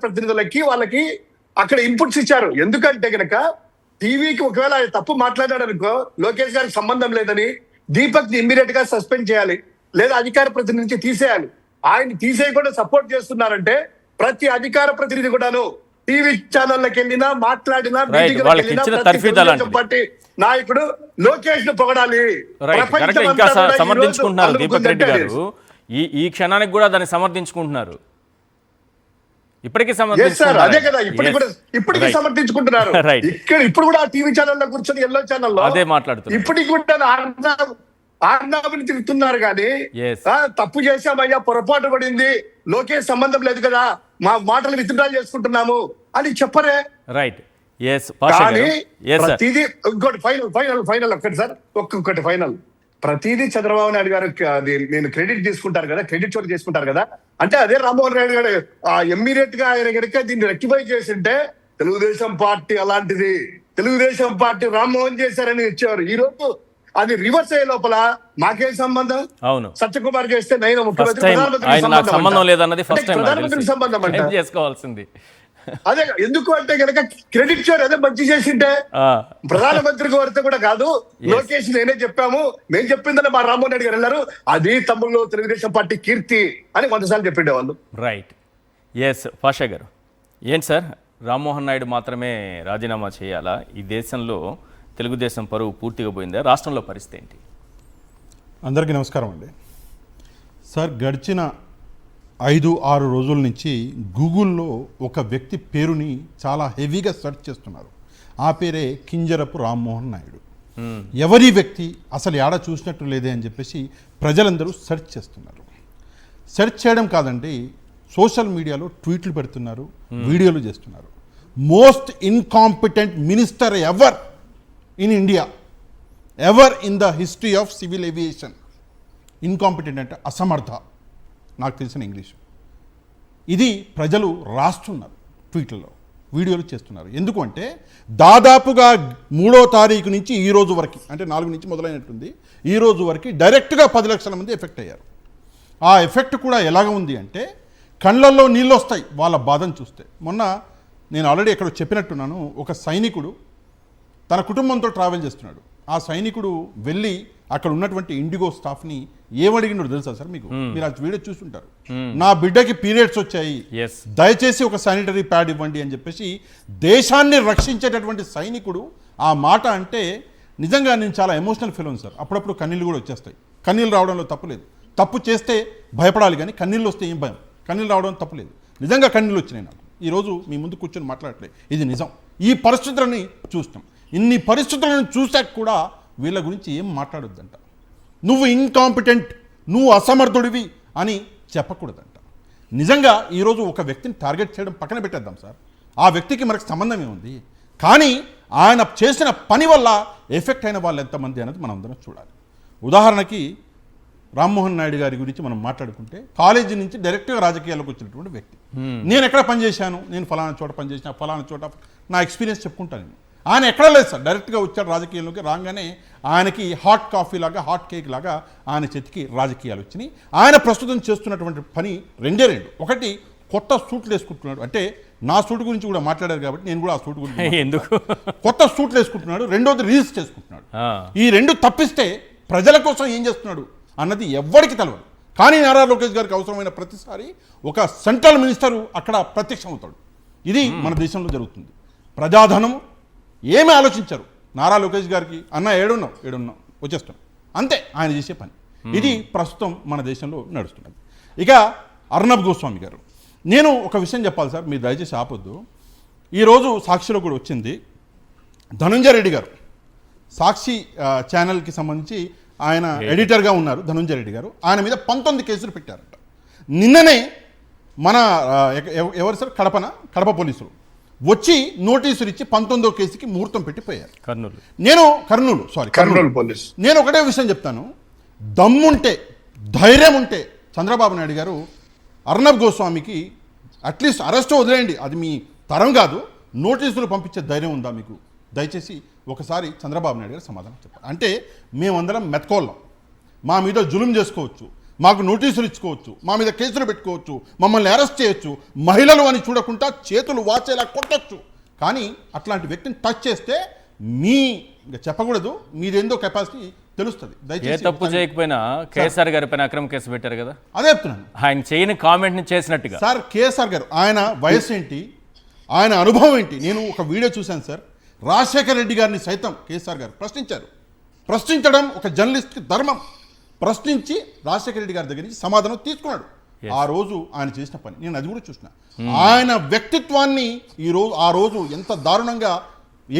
ప్రతినిధులకి వాళ్ళకి అక్కడ ఇన్పుట్స్ ఇచ్చారు. ఎందుకంటే గనక టీవీకి ఒకవేళ ఆయన తప్పు మాట్లాడాడు అనుకో, లోకేష్ గారికి సంబంధం లేదని దీపక్ ని ఇమ్మీడియట్ గా సస్పెండ్ చేయాలి, లేదా అధికార ప్రతినిధి నుంచి తీసేయాలి. ఆయన తీసేయకుండా సపోర్ట్ చేస్తున్నారంటే ప్రతి అధికార ప్రతినిధి కూడాను టీవీ ఛానళ్ళకి వెళ్ళినా మాట్లాడినా వాళ్ళకి ఇచ్చిన తర్ఫీదు అలాంటిది. పార్టీ నాయకుడు లోకేష్ ను పొగడాలి. ఇంకా సమర్థించుకుంటున్నారు దీపక్ రెడ్డి గారు. ఈ క్షణానికి కూడా దాన్ని సమర్థించుకుంటున్నారు. ఇప్పటికీ అదే కదా ఇప్పటికీ సమర్థించుకుంటున్నారు. ఇప్పుడు కూడా టీవీ ఛానల్లో కూర్చొని ఎల్లో ఛానల్లో అదే మాట్లాడుతున్నారు. ఇప్పటికి కూడా ఆర్నాబుని తిరుగుతున్నారు కానీ తప్పు చేశామయ్యా, పొరపాటు పడింది, లోకేష్ సంబంధం లేదు కదా, మా మాటలు విత్డ్రా చేసుకుంటున్నాము అని చెప్పరే. రైట్. కానీ ప్రతిదీ ఇంకోటి ఫైనల్ ఒక్కటి సార్, ఒక్కొక్కటి ఫైనల్. ప్రతిదీ చంద్రబాబు నాయుడు గారు అది నేను క్రెడిట్ తీసుకుంటారు కదా, క్రెడిట్ చోటు చేసుకుంటారు కదా. అంటే అదే రామ్మోహన్ రెడ్డి గారు ఇమ్మీడియట్ గా ఆయన కనుక దీన్ని రెక్టిఫై చేసింటే తెలుగుదేశం పార్టీ అలాంటిది, తెలుగుదేశం పార్టీ రామ్మోహన్ చేశారని ఇచ్చేవారు. ఈ రోజు అది రివర్స్ అయ్యే లోపల మాకేం సంబంధం? అవును, సత్యకుమార్ చేస్తే నేను ప్రధానమంత్రికి సంబంధం అంటే చేసుకోవాల్సింది. అదే ఎందుకు అంటే కనుక క్రెడిట్ షేర్ అదే మంచి చేసింటే ప్రధానమంత్రి గారితో కూడా కాదు, లోకేష్ నేనే చెప్పాము, మేము చెప్పిందని మా రామ్మోహన్ రెడ్డి గారు వెళ్ళారు, అది తమ్ముళ్ళు తెలుగుదేశం పార్టీ కీర్తి అని 100 సార్లు చెప్పిండే వాళ్ళు. రైట్. పాషా గారు, ఏంటి సార్, రామ్మోహన్ నాయుడు మాత్రమే రాజీనామా చేయాలా? ఈ దేశంలో తెలుగుదేశం పరువు పూర్తిగా పోయిందా? రాష్ట్రంలో పరిస్థితి ఏంటి? అందరికీ నమస్కారం అండి. సార్, గడిచిన 5-6 రోజుల నుంచి గూగుల్లో ఒక వ్యక్తి పేరుని చాలా హెవీగా సెర్చ్ చేస్తున్నారు. ఆ పేరే కింజరపు రామ్మోహన్ నాయుడు. ఎవరి వ్యక్తి, అసలు ఏడ చూసినట్టు లేదే అని చెప్పేసి ప్రజలందరూ సెర్చ్ చేస్తున్నారు. సెర్చ్ చేయడం కాదండి, సోషల్ మీడియాలో ట్వీట్లు పెడుతున్నారు, వీడియోలు చేస్తున్నారు. Most incompetent minister ever in India, ever in the history of civil aviation. Incompetent అంటే అసమర్థ, నాకు తెలిసిన ఇంగ్లీషు. ఇది ప్రజలు రాస్తున్నారు, ట్వీట్లలో వీడియోలు చేస్తున్నారు. ఎందుకు అంటే దాదాపుగా 3వ తారీఖు నుంచి ఈ రోజు వరకు, అంటే 4 నుంచి మొదలైనట్టుంది, ఈ రోజు వరకు డైరెక్ట్గా 10 లక్షల మంది ఎఫెక్ట్ అయ్యారు. ఆ ఎఫెక్ట్ కూడా ఎలాగ ఉంది అంటే కళ్ళల్లో నీళ్ళు వస్తాయి వాళ్ళ బాధను చూస్తే. మొన్న నేను ఆల్రెడీ ఎక్కడ చెప్పినట్టున్నాను, ఒక సైనికుడు తన కుటుంబంతో ట్రావెల్ చేస్తున్నాడు. ఆ సైనికుడు వెళ్ళి అక్కడ ఉన్నటువంటి ఇండిగో స్టాఫ్ని ఏమడిగినాడు తెలుసా సార్ మీకు? మీరు ఆ వీడియో చూస్తుంటారు. నా బిడ్డకి పీరియడ్స్ వచ్చాయి, దయచేసి ఒక శానిటరీ ప్యాడ్ ఇవ్వండి అని చెప్పేసి దేశాన్ని రక్షించేటటువంటి సైనికుడు ఆ మాట అంటే నిజంగా నేను చాలా ఎమోషనల్ ఫీల్ అవును సార్. అప్పుడప్పుడు కన్నీళ్ళు కూడా వచ్చేస్తాయి. కన్నీళ్ళు రావడంలో తప్పులేదు, తప్పు చేస్తే భయపడాలి కానీ కన్నీళ్ళు వస్తే ఏం భయం? కన్నీళ్ళు రావడం తప్పులేదు. నిజంగా కన్నీళ్ళు వచ్చినాయి నాకు. ఈరోజు మీ ముందు కూర్చొని మాట్లాడట్లేదు, ఇది నిజం. ఈ పరిస్థితులని చూస్తాం. ఇన్ని పరిస్థితులను చూశాక కూడా వీళ్ళ గురించి ఏం మాట్లాడొద్దంట. నువ్వు ఇన్కాంపిటెంట్, నువ్వు అసమర్థుడివి అని చెప్పకూడదంట. నిజంగా ఈరోజు ఒక వ్యక్తిని టార్గెట్ చేయడం పక్కన పెట్టేద్దాం సార్, ఆ వ్యక్తికి మనకు సంబంధం ఏముంది, కానీ ఆయన చేసిన పని వల్ల ఎఫెక్ట్ అయిన వాళ్ళు ఎంతమంది అనేది మనం అందరం చూడాలి. ఉదాహరణకి రామ్మోహన్ నాయుడు గారి గురించి మనం మాట్లాడుకుంటే కాలేజీ నుంచి డైరెక్ట్గా రాజకీయాల్లోకి వచ్చినటువంటి వ్యక్తి. నేను ఎక్కడ పనిచేశాను, నేను ఫలానా చోట పనిచేసిన, ఫలానా చోట నా ఎక్స్పీరియన్స్ చెప్పుకుంటాను నేను. ఆయన ఎక్కడ లేదు సార్, డైరెక్ట్గా వచ్చాడు రాజకీయాల్లోకి. రాగానే ఆయనకి హాట్ కాఫీ లాగా, హాట్ కేక్ లాగా ఆయన చేతికి రాజకీయాలు వచ్చినాయి. ఆయన ప్రస్తుతం చేస్తున్నటువంటి పని రెండే రెండు. ఒకటి, కొత్త సూట్లు వేసుకుంటున్నాడు. అంటే నా సూట్ గురించి కూడా మాట్లాడారు కాబట్టి నేను కూడా ఆ సూట్ గురించి ఎందుకు కొత్త సూట్లు వేసుకుంటున్నాడు. రెండోది రీల్స్ చేసుకుంటున్నాడు. ఈ రెండు తప్పిస్తే ప్రజల కోసం ఏం చేస్తున్నాడు అన్నది ఎవ్వరికి తెలియదు. కానీ నారా లోకేష్ గారికి అవసరమైన ప్రతిసారి ఒక సెంట్రల్ మినిస్టరు అక్కడ ప్రత్యక్షం అవుతాడు. ఇది మన దేశంలో జరుగుతుంది. ప్రజాధనం ఏమీ ఆలోచించరు. నారా లోకేష్ గారికి అన్న ఏడున్నాం వచ్చేస్తాం, అంతే ఆయన చేసే పని. ఇది ప్రస్తుతం మన దేశంలో నడుస్తున్నది. ఇక అర్నబ్ గోస్వామి గారు, నేను ఒక విషయం చెప్పాలి సార్, మీరు దయచేసి ఆపొద్దు. ఈరోజు సాక్షిలో కూడా వచ్చింది, ధనుంజయ రెడ్డి గారు సాక్షి ఛానల్కి సంబంధించి ఆయన ఎడిటర్గా ఉన్నారు. ధనుంజయ రెడ్డి గారు ఆయన మీద 19 కేసులు పెట్టారట. నిన్ననే మన ఎవరు సార్, కడప పోలీసులు వచ్చి నోటీసులు ఇచ్చి 19వ కేసుకి ముహూర్తం పెట్టిపోయారు. కర్నూలు పోలీస్. నేను ఒకటే విషయం చెప్తాను, దమ్ముంటే ధైర్యం ఉంటే చంద్రబాబు నాయుడు గారు అర్నబ్ గోస్వామికి అట్లీస్ట్ అరెస్ట్ వదిలేయండి, అది మీ తరం కాదు, నోటీసులు పంపించే ధైర్యం ఉందా మీకు? దయచేసి ఒకసారి చంద్రబాబు నాయుడు గారు సమాధానం చెప్పాలి. అంటే మేమందరం మెతకోళ్ళం, మా మీద జులుం చేసుకోవచ్చు, మాకు నోటీసులు ఇచ్చుకోవచ్చు, మా మీద కేసులు పెట్టుకోవచ్చు, మమ్మల్ని అరెస్ట్ చేయొచ్చు, మహిళలు అని చూడకుండా చేతులు వాచేలా కొట్టచ్చు, కానీ అట్లాంటి వ్యక్తిని టచ్ చేస్తే మీ ఇంకా చెప్పకూడదు, మీదేందో కెపాసిటీ తెలుస్తుంది. ఏ తప్పు చేయకపోయినా కేసీఆర్ గారి పైన అక్రమ కేసు పెట్టారు కదా, అదే చెప్తున్నాను. ఆయన చేయని కామెంట్ ని చేసినట్టుగా. సార్ కేసీఆర్ గారు ఆయన వయసు ఏంటి, ఆయన అనుభవం ఏంటి? నేను ఒక వీడియో చూశాను సార్, రాజశేఖర రెడ్డి గారిని సైతం కేసీఆర్ గారు ప్రశ్నించారు. ప్రశ్నించడం ఒక జర్నలిస్ట్కి ధర్మం. ప్రశ్నించి రాజశేఖర రెడ్డి గారి దగ్గర నుంచి సమాధానం తీసుకున్నాడు. ఆ రోజు ఆయన చేసిన పని నేను అది కూడా చూసిన. ఆయన వ్యక్తిత్వాన్ని ఆ రోజు ఎంత దారుణంగా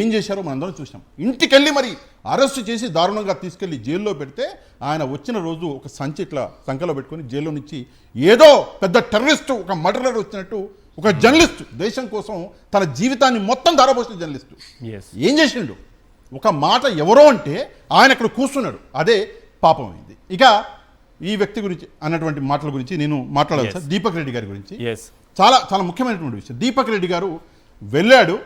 ఏం చేశారో మనందరం చూసాం. ఇంటికెళ్ళి మరి అరెస్ట్ చేసి దారుణంగా తీసుకెళ్లి జైల్లో పెడితే ఆయన వచ్చిన రోజు ఒక సంచి ఇట్లా సంఖ్యలో పెట్టుకొని జైల్లో నుంచి ఏదో పెద్ద టెర్రరిస్టు, ఒక మర్డరర్ వచ్చినట్టు ఒక జర్నలిస్టు, దేశం కోసం తన జీవితాన్ని మొత్తం ధారపోసిన జర్నలిస్టు ఏం చేసిండు? ఒక మాట ఎవరో అంటే ఆయన అక్కడ కూర్చున్నాడు, అదే పాపం అయింది. ఇక ఈ వ్యక్తి గురించి అన్నటువంటి మాటల గురించి నేను మాట్లాడాలి సార్. దీపక్ రెడ్డి గారి గురించి చాలా చాలా ముఖ్యమైనటువంటి విషయం. దీపక్ రెడ్డి గారు వెళ్ళాడు,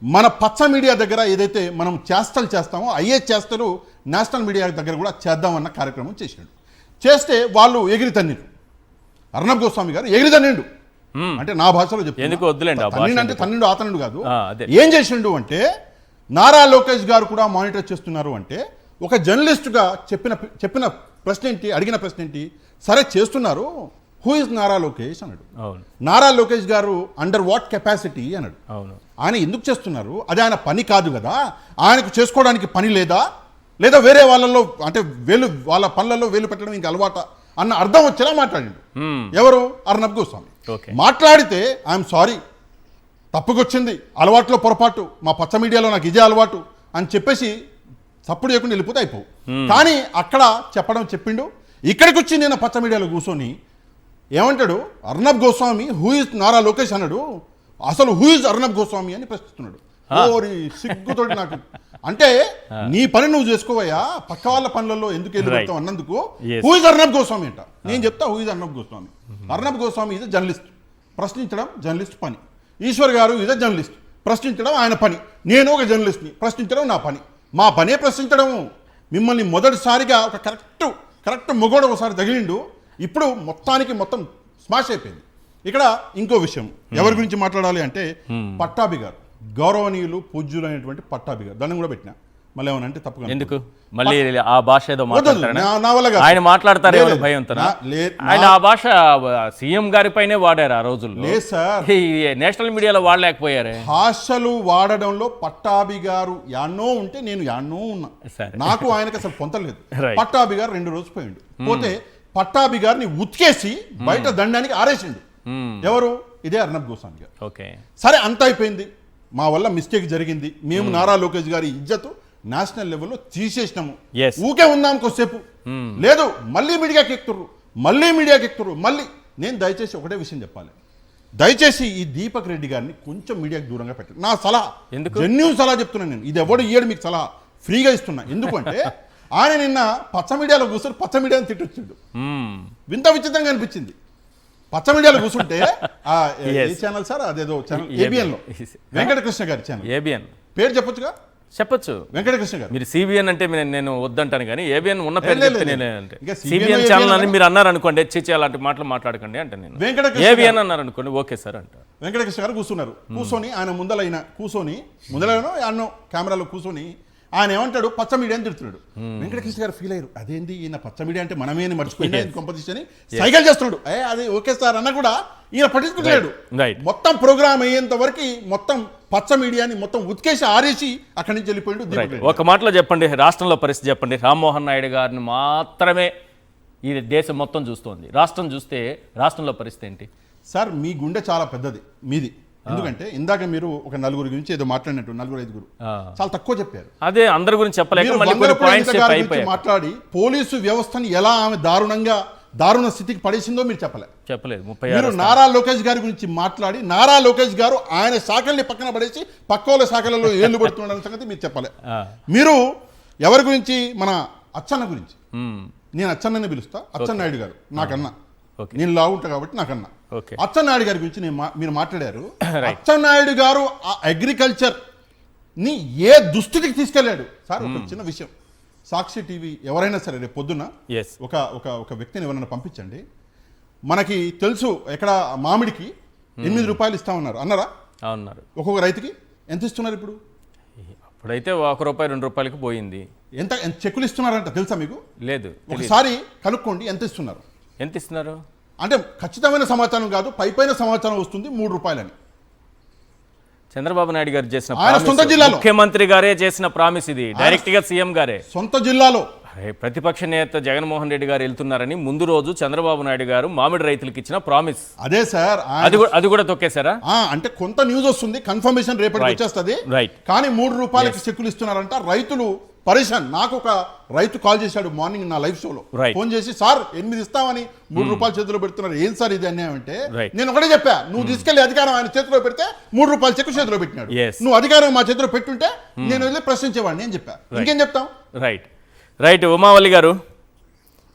మన పచ్చ మీడియా దగ్గర ఏదైతే మనం చేష్టలు చేస్తామో అయ్యే చేష్టలు నేషనల్ మీడియా దగ్గర కూడా చేద్దామన్న కార్యక్రమం చేశాడు. చేస్తే వాళ్ళు ఎగిరి తన్నిరు. అర్నబ్ గోస్వామి గారు ఎగిరి తన్నిండు, అంటే నా భాషలో చెప్తాను, అంటే తన్నిండు ఆతనుడు కాదు. ఏం చేసిండు అంటే, నారా లోకేష్ గారు కూడా మానిటర్ చేస్తున్నారు అంటే, ఒక జర్నలిస్టుగా చెప్పిన ప్రశ్న ఏంటి, అడిగిన ప్రశ్న ఏంటి, సరే చేస్తున్నారు, హూ ఇస్ నారా లోకేష్ అన్నాడు. నారా లోకేష్ గారు అండర్ వాట్ కెపాసిటీ అన్నాడు. ఆయన ఎందుకు చేస్తున్నారు, అది ఆయన పని కాదు కదా, ఆయనకు చేసుకోవడానికి పని లేదా వేరే వాళ్ళలో అంటే వాళ్ళ పనులలో వేలు పెట్టడం ఇంకా అలవాట అన్న అర్థం వచ్చేలా మాట్లాడిండు. ఎవరు? అర్నబ్ గోస్వామి. మాట్లాడితే ఐఎమ్ సారీ, తప్పుకొచ్చింది, అలవాట్లో పొరపాటు, మా పచ్చ మీడియాలో నాకు ఇదే అలవాటు అని చెప్పేసి సప్పుడు చేయకుండా వెళ్ళిపోతే అయిపోవు. కానీ అక్కడ చెప్పిండు. ఇక్కడికి వచ్చి నేను పచ్చ మీడియాలో కూర్చొని ఏమంటాడు, అర్నబ్ గోస్వామి హూ ఇస్ నారా లోకేష్ అన్నాడు, అసలు హూ ఇస్ అర్నబ్ గోస్వామి అని ప్రశ్నిస్తున్నాడు. ఓరి సిగ్గుతోటి నాకు, అంటే నీ పని నువ్వు చేసుకోవయ్యా, పక్క వాళ్ళ పనులలో ఎందుకు వెళ్ళిపోతావు అన్నందుకు హూ ఇస్ అర్నబ్ గోస్వామి అంట. నేను చెప్తా who is Arnab Goswami. Arnab Goswami is journalist, ప్రశ్నించడం జర్నలిస్ట్ పని. ఈశ్వర్ గారు ఈజ్ జర్నలిస్ట్, ప్రశ్నించడం ఆయన పని. నేను ఒక జర్నలిస్ట్ని, ప్రశ్నించడం నా పని. మా పనే ప్రశ్నించడం. మిమ్మల్ని మొదటిసారిగా ఒక కరెక్ట్ మొగోడు ఒకసారి తగిలిండు, ఇప్పుడు మొత్తం స్మాష్ అయిపోయింది. ఇక్కడ ఇంకో విషయం ఎవరి గురించి మాట్లాడాలి అంటే, పట్టాభి గారు, గౌరవనీయులు పూజ్యులు అయినటువంటి పట్టాభి గారు, దాన్ని కూడా పెట్టినా మళ్ళీ ఏమన్నా అంటే తప్పుగా ఎందుకు మళ్ళీ ఆ భాష ఏదో నా వల్ల ఆయన మాట్లాడతారు భయంతో. ఆయన ఆ భాష సీఎం గారి పైనే వాడారు ఆ రోజుల్లో. లేదు సార్, నేషనల్ మీడియాలో వాడలేకపోయారే. భాషలు వాడడంలో పట్టాభి గారు యాన్నో ఉంటే నేను యాన్నో ఉన్నా, నాకు ఆయనకి అసలు పొంతలేదు. పట్టాభి గారు 2 రోజులు పోయిండు, పోతే పట్టాభి గారిని ఉతికేసి బయట దండానికి ఆరేసిండు. ఎవరు? ఇదే అర్నబ్ గోస్వామి గారు. సరే అంత అయిపోయింది, మా వల్ల మిస్టేక్ జరిగింది, మేము నారా లోకేష్ గారి ఇజ్జతు నేషనల్ లెవెల్లో తీసేసినాము, ఊకే ఉందాం కొద్దిసేపు, లేదు మళ్ళీ మీడియాకి ఎక్కుతుర్రు. మళ్ళీ నేను దయచేసి ఒకటే విషయం చెప్పాలి, దయచేసి ఈ దీపక్ రెడ్డి గారిని కొంచెం మీడియాకి దూరంగా పెట్టండి. నా సలహా, జెన్యూన్ సలహా చెప్తున్నాను నేను, ఇది ఎవడు ఇయ్యడు మీకు సలహా, ఫ్రీగా ఇస్తున్నా. ఎందుకంటే ఆయన నిన్న పచ్చ మీడియాలో కూర్చొని పచ్చ మీడియాని తిట్టొచ్చిండు, వింత విచిత్రంగా అనిపించింది. పచ్చ మీడియాలో కూర్చుంటే ఏ ఛానల్ సార్, అదేదో ఛానల్ ఏబిఎన్ లో వెంకటకృష్ణ గారి ఛానల్, ఏబిఎన్ పేరు చెప్పొచ్చు వెంకటకృష్ణ గారు. మీరు సిబిఎన్ అంటే నేను వద్దంటాను, కానీ ఏబిఎన్ ఉన్న పేరు చెప్తే నేను సిబిఎన్ ఛానల్ అని మీరు అన్నారు అనుకోండి, చిచ్చి అలాంటి మాటలు మాట్లాడకండి అంటే నేను ఏబిఎన్ అన్నారు అనుకోండి, ఓకే సార్ అంట. వెంకటకృష్ణ గారు కూర్చొని ఆయన ముందలైనా అన్నో కెమెరాలో కూర్చొని ఆయన ఏమంటాడు, పచ్చ మీడియా అని తిడుతున్నాడు. వెంకటకృష్ణ గారు ఫీల్ అయ్యారు, అదేంది ఈయన పచ్చ మీడియా అంటే మనమే మర్చిపోయినా కంపెనీషన్ అని సైకిల్ చేస్తున్నాడు. అదే ఓకే సార్ అన్న కూడా ఈయన పట్టించుకుంటాడు. మొత్తం ప్రోగ్రామ్ అయ్యేంత వరకు మొత్తం పచ్చ మీడియాని మొత్తం ఉతికేసి ఆరేసి అక్కడి నుంచి వెళ్ళిపోయాడు. ఒక మాటలో చెప్పండి, రాష్ట్రంలో పరిస్థితి చెప్పండి. రామ్మోహన్ నాయుడు గారిని మాత్రమే ఈ దేశం మొత్తం చూస్తోంది, రాష్ట్రం చూస్తే రాష్ట్రంలో పరిస్థితి ఏంటి? సార్ మీ గుండె చాలా పెద్దది మీది. ఎందుకంటే ఇందాక మీరు ఒక నలుగురు గురించి ఏదో మాట్లాడినట్టు, నలుగురు ఐదుగురు చాలా తక్కువ చెప్పారు. అదే అందరి గురించి చెప్పలేక మీరు మళ్ళీ కొన్ని వంగలపూడి points అనిత గారి అయిపోయాయి. గురించి మాట్లాడి పోలీసు వ్యవస్థని ఎలా ఆమె దారుణ స్థితికి పడేసిందో మీరు చెప్పలేదు. మీరు నారా లోకేష్ గారి గురించి మాట్లాడి నారా లోకేష్ గారు ఆయన శాఖల్ని పక్కన పడేసి పక్క వాళ్ళ శాఖలలో ఏళ్ళు పడుతున్నాడు సంగతి మీరు చెప్పలే. మీరు ఎవరి గురించి? మన అచ్చన్న గురించి. నేను అచ్చన్నని పిలుస్తా, అచ్చెన్నాయుడు గారు నాకన్నా, నేను లాగుంటా కాబట్టి నాకన్నా. అచ్చెన్నాయుడు గారి గురించి మీరు మాట్లాడారు. అచ్చెన్నాయుడు గారు ఆ అగ్రికల్చర్ ని ఏ దుస్థితికి తీసుకెళ్లాడు సార్. ఒక చిన్న విషయం, సాక్షి టీవీ ఎవరైనా సరే రేపు పొద్దున్న ఒక వ్యక్తిని ఎవరైనా పంపించండి. మనకి తెలుసు ఎక్కడ మామిడికి 8 రూపాయలు ఇస్తామన్నారు అన్నారా? అన్నారు. ఒక్కొక్క రైతుకి ఎంత ఇస్తున్నారు ఇప్పుడు? ఇప్పుడైతే ₹1 ₹2 పోయింది. ఎంత చెక్కులు ఇస్తున్నారంట తెలుసా మీకు? లేదు. ఒకసారి కనుక్కోండి ఎంత ఇస్తున్నారు. ఎంత ఇస్తున్నారు అంటే ఖచ్చితమైన సమాచారం కాదు, పైపైన సమాచారం వస్తుంది 3 రూపాయలని. చంద్రబాబు నాయుడు గారు చేసిన ఆయన సొంత జిల్లాలో ముఖ్యమంత్రి గారే చేసిన ప్రామిస్ ఇది. డైరెక్ట్ గా సీఎం గారే సొంత జిల్లాలో. ప్రతిపక్ష నేత జగన్మోహన్ రెడ్డి గారు వెళ్తున్నారని ముందు రోజు చంద్రబాబు నాయుడు గారు మామిడి రైతులకు ఇచ్చిన ప్రామిస్. అదే సార్, అది కూడా తొక్కేశారా? అంటే కొంత న్యూస్ వస్తుంది, కన్ఫర్మేషన్ రేపటికి వచ్చేస్తుంది. కానీ 3 రూపాయలకి చెక్కులు ఇస్తున్నారంట. రైతులు పరేషాన్. నాకు ఒక రైతు కాల్ చేశాడు మార్నింగ్ నా లైవ్ షోలో, ఫోన్ చేసి సార్ 8 ఇస్తామని 3 రూపాయలు చేతిలో పెడుతున్నారు, ఏం సార్ ఇది అన్యాయం అంటే నేను ఒకటే చెప్పా, నువ్వు తీసుకెళ్లి అధికారం ఆయన చేతిలో పెడితే 3 రూపాయలు చెక్కు చేతిలో పెట్టినాడు, నువ్వు అధికారం మా చేతిలో పెట్టుంటే నేను వెళ్ళి ప్రశ్నించేవాడిని అని చెప్పా. ఇంకేం చెప్తాం? రైట్ ఉమావల్లి గారు,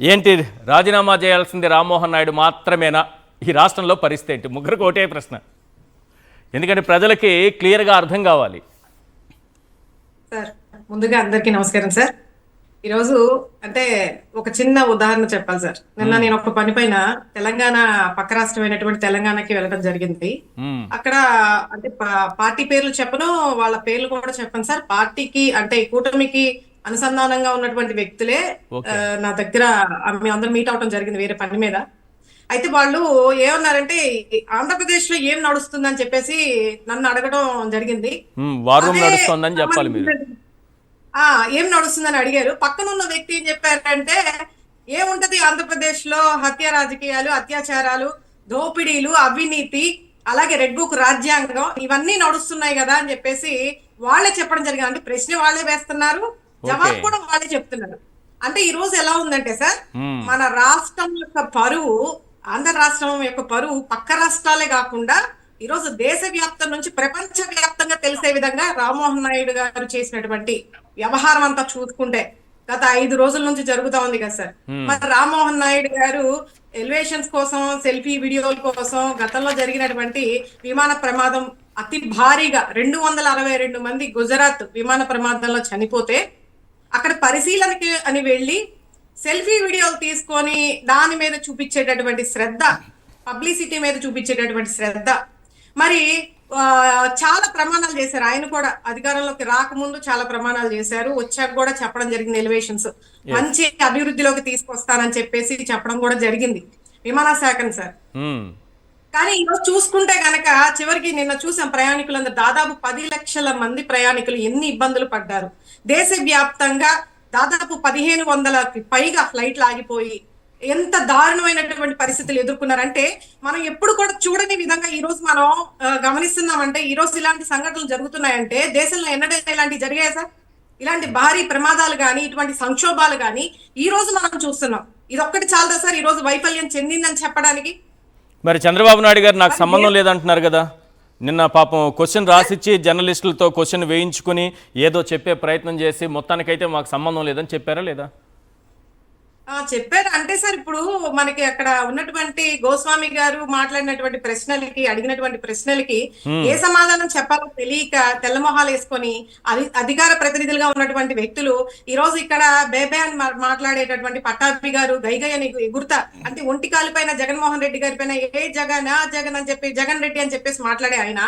ఏంటి రాజీనామా చేయాల్సింది రామ్మోహన్ నాయుడు మాత్రమేనా? ఈ రాష్ట్రంలో పరిస్థితి ఏంటి? ముగ్గురికి ఒకటే ప్రశ్న, ఎందుకంటే ప్రజలకి క్లియర్గా అర్థం కావాలి. సార్ ముందుగా అందరికీ నమస్కారం సార్. ఈరోజు అంటే ఒక చిన్న ఉదాహరణ చెప్పాలి సార్. నిన్న నేను ఒక పని పైన తెలంగాణ పక్క రాష్ట్రమైనటువంటి తెలంగాణకి వెళ్ళడం జరిగింది. అక్కడ అంటే పార్టీ పేర్లు చెప్పను, వాళ్ళ పేర్లు కూడా చెప్పను సార్. పార్టీకి అంటే కూటమికి అనుసంధానంగా ఉన్నటువంటి వ్యక్తులే నా దగ్గర మేమందరం మీట్ అవడం జరిగింది వేరే పని మీద. అయితే వాళ్ళు ఏమన్నారంటే ఆంధ్రప్రదేశ్ లో ఏం నడుస్తుందని చెప్పేసి నన్ను అడగడం జరిగింది. ఏం నడుస్తుందని అడిగారు. పక్కన ఉన్న వ్యక్తి ఏం చెప్పారంటే ఏముంటది ఆంధ్రప్రదేశ్ లో హత్య రాజకీయాలు, అత్యాచారాలు, దోపిడీలు, అవినీతి, అలాగే రెడ్ బుక్ రాజ్యాంగం ఇవన్నీ నడుస్తున్నాయి కదా అని చెప్పేసి వాళ్ళే చెప్పడం జరిగింది. అంటే ప్రశ్న వాళ్ళే వేస్తున్నారు, జవాబు కూడా వాళ్ళే చెప్తున్నారు. అంటే ఈ రోజు ఎలా ఉందంటే సార్, మన రాష్ట్రం యొక్క పరువు, ఆంధ్ర రాష్ట్రం యొక్క పరువు పక్క రాష్ట్రాలే కాకుండా ఈరోజు దేశవ్యాప్తం నుంచి ప్రపంచ వ్యాప్తంగా తెలిసే విధంగా రామ్మోహన్ నాయుడు గారు చేసినటువంటి వ్యవహారం అంతా చూసుకుంటే గత 5 రోజుల నుంచి జరుగుతా ఉంది కదా సార్. మరి రామ్మోహన్ నాయుడు గారు ఎలివేషన్స్ కోసం, సెల్ఫీ వీడియోల కోసం గతంలో జరిగినటువంటి విమాన ప్రమాదం అతి భారీగా 262 మంది గుజరాత్ విమాన ప్రమాదంలో చనిపోతే అక్కడ పరిశీలనకి అని వెళ్ళి సెల్ఫీ వీడియోలు తీసుకొని దాని మీద చూపించేటటువంటి శ్రద్ధ, పబ్లిసిటీ మీద చూపించేటటువంటి శ్రద్ధ, మరి చాలా ప్రమాణాలు చేశారు. ఆయన కూడా అధికారంలోకి రాకముందు చాలా ప్రమాణాలు చేశారు, వచ్చాక కూడా చెప్పడం జరిగింది. ఎలివేషన్స్ మంచి అభివృద్ధిలోకి తీసుకొస్తానని చెప్పేసి చెప్పడం కూడా జరిగింది విమాన శాఖను సార్. కానీ ఈరోజు చూసుకుంటే గనక చివరికి నిన్న చూసాం ప్రయాణికులందరూ దాదాపు 10 లక్షల మంది ప్రయాణికులు ఎన్ని ఇబ్బందులు పడ్డారు. దేశవ్యాప్తంగా దాదాపు 1500కి పైగా ఫ్లైట్లు ఆగిపోయి ఎంత దారుణమైనటువంటి పరిస్థితులు ఎదుర్కొన్నారంటే మనం ఎప్పుడు కూడా చూడని విధంగా ఈ రోజు మనం గమనిస్తున్నామంటే ఈ రోజు ఇలాంటి సంఘటనలు జరుగుతున్నాయంటే దేశంలో ఎన్నడైనా ఇలాంటివి జరిగాయి సార్? ఇలాంటి భారీ ప్రమాదాలు కానీ ఇటువంటి సంక్షోభాలు కానీ ఈ రోజు మనం చూస్తున్నాం. ఇదొక్కటి చాలదా సార్ ఈ రోజు వైఫల్యం చెందిందని చెప్పడానికి? మరి చంద్రబాబు నాయుడు గారు నాకు సంబంధం లేదంటున్నారు కదా. నిన్న పాపం క్వశ్చన్ రాసిచ్చి జర్నలిస్టులతో క్వశ్చన్ వేయించుకుని ఏదో చెప్పే ప్రయత్నం చేసి మొత్తానికైతే మాకు సంబంధం లేదని చెప్పారా లేదా? చెప్పారు. అంటే సార్ ఇప్పుడు మనకి అక్కడ ఉన్నటువంటి గోస్వామి గారు మాట్లాడినటువంటి ప్రశ్నలకి, అడిగినటువంటి ప్రశ్నలకి ఏ సమాధానం చెప్పాలో తెలియక తెల్లమొహాలు వేసుకొని అధికార ప్రతినిధులుగా ఉన్నటువంటి వ్యక్తులు ఈ రోజు ఇక్కడ బేబే అని మాట్లాడేటటువంటి పట్టాభి గారు గైగై అని ఎగురుతా అంటే ఒంటికాలి పైన జగన్మోహన్ రెడ్డి గారి పైన ఏ జగన్ జగన్ అని చెప్పి జగన్ రెడ్డి అని చెప్పేసి మాట్లాడే ఆయన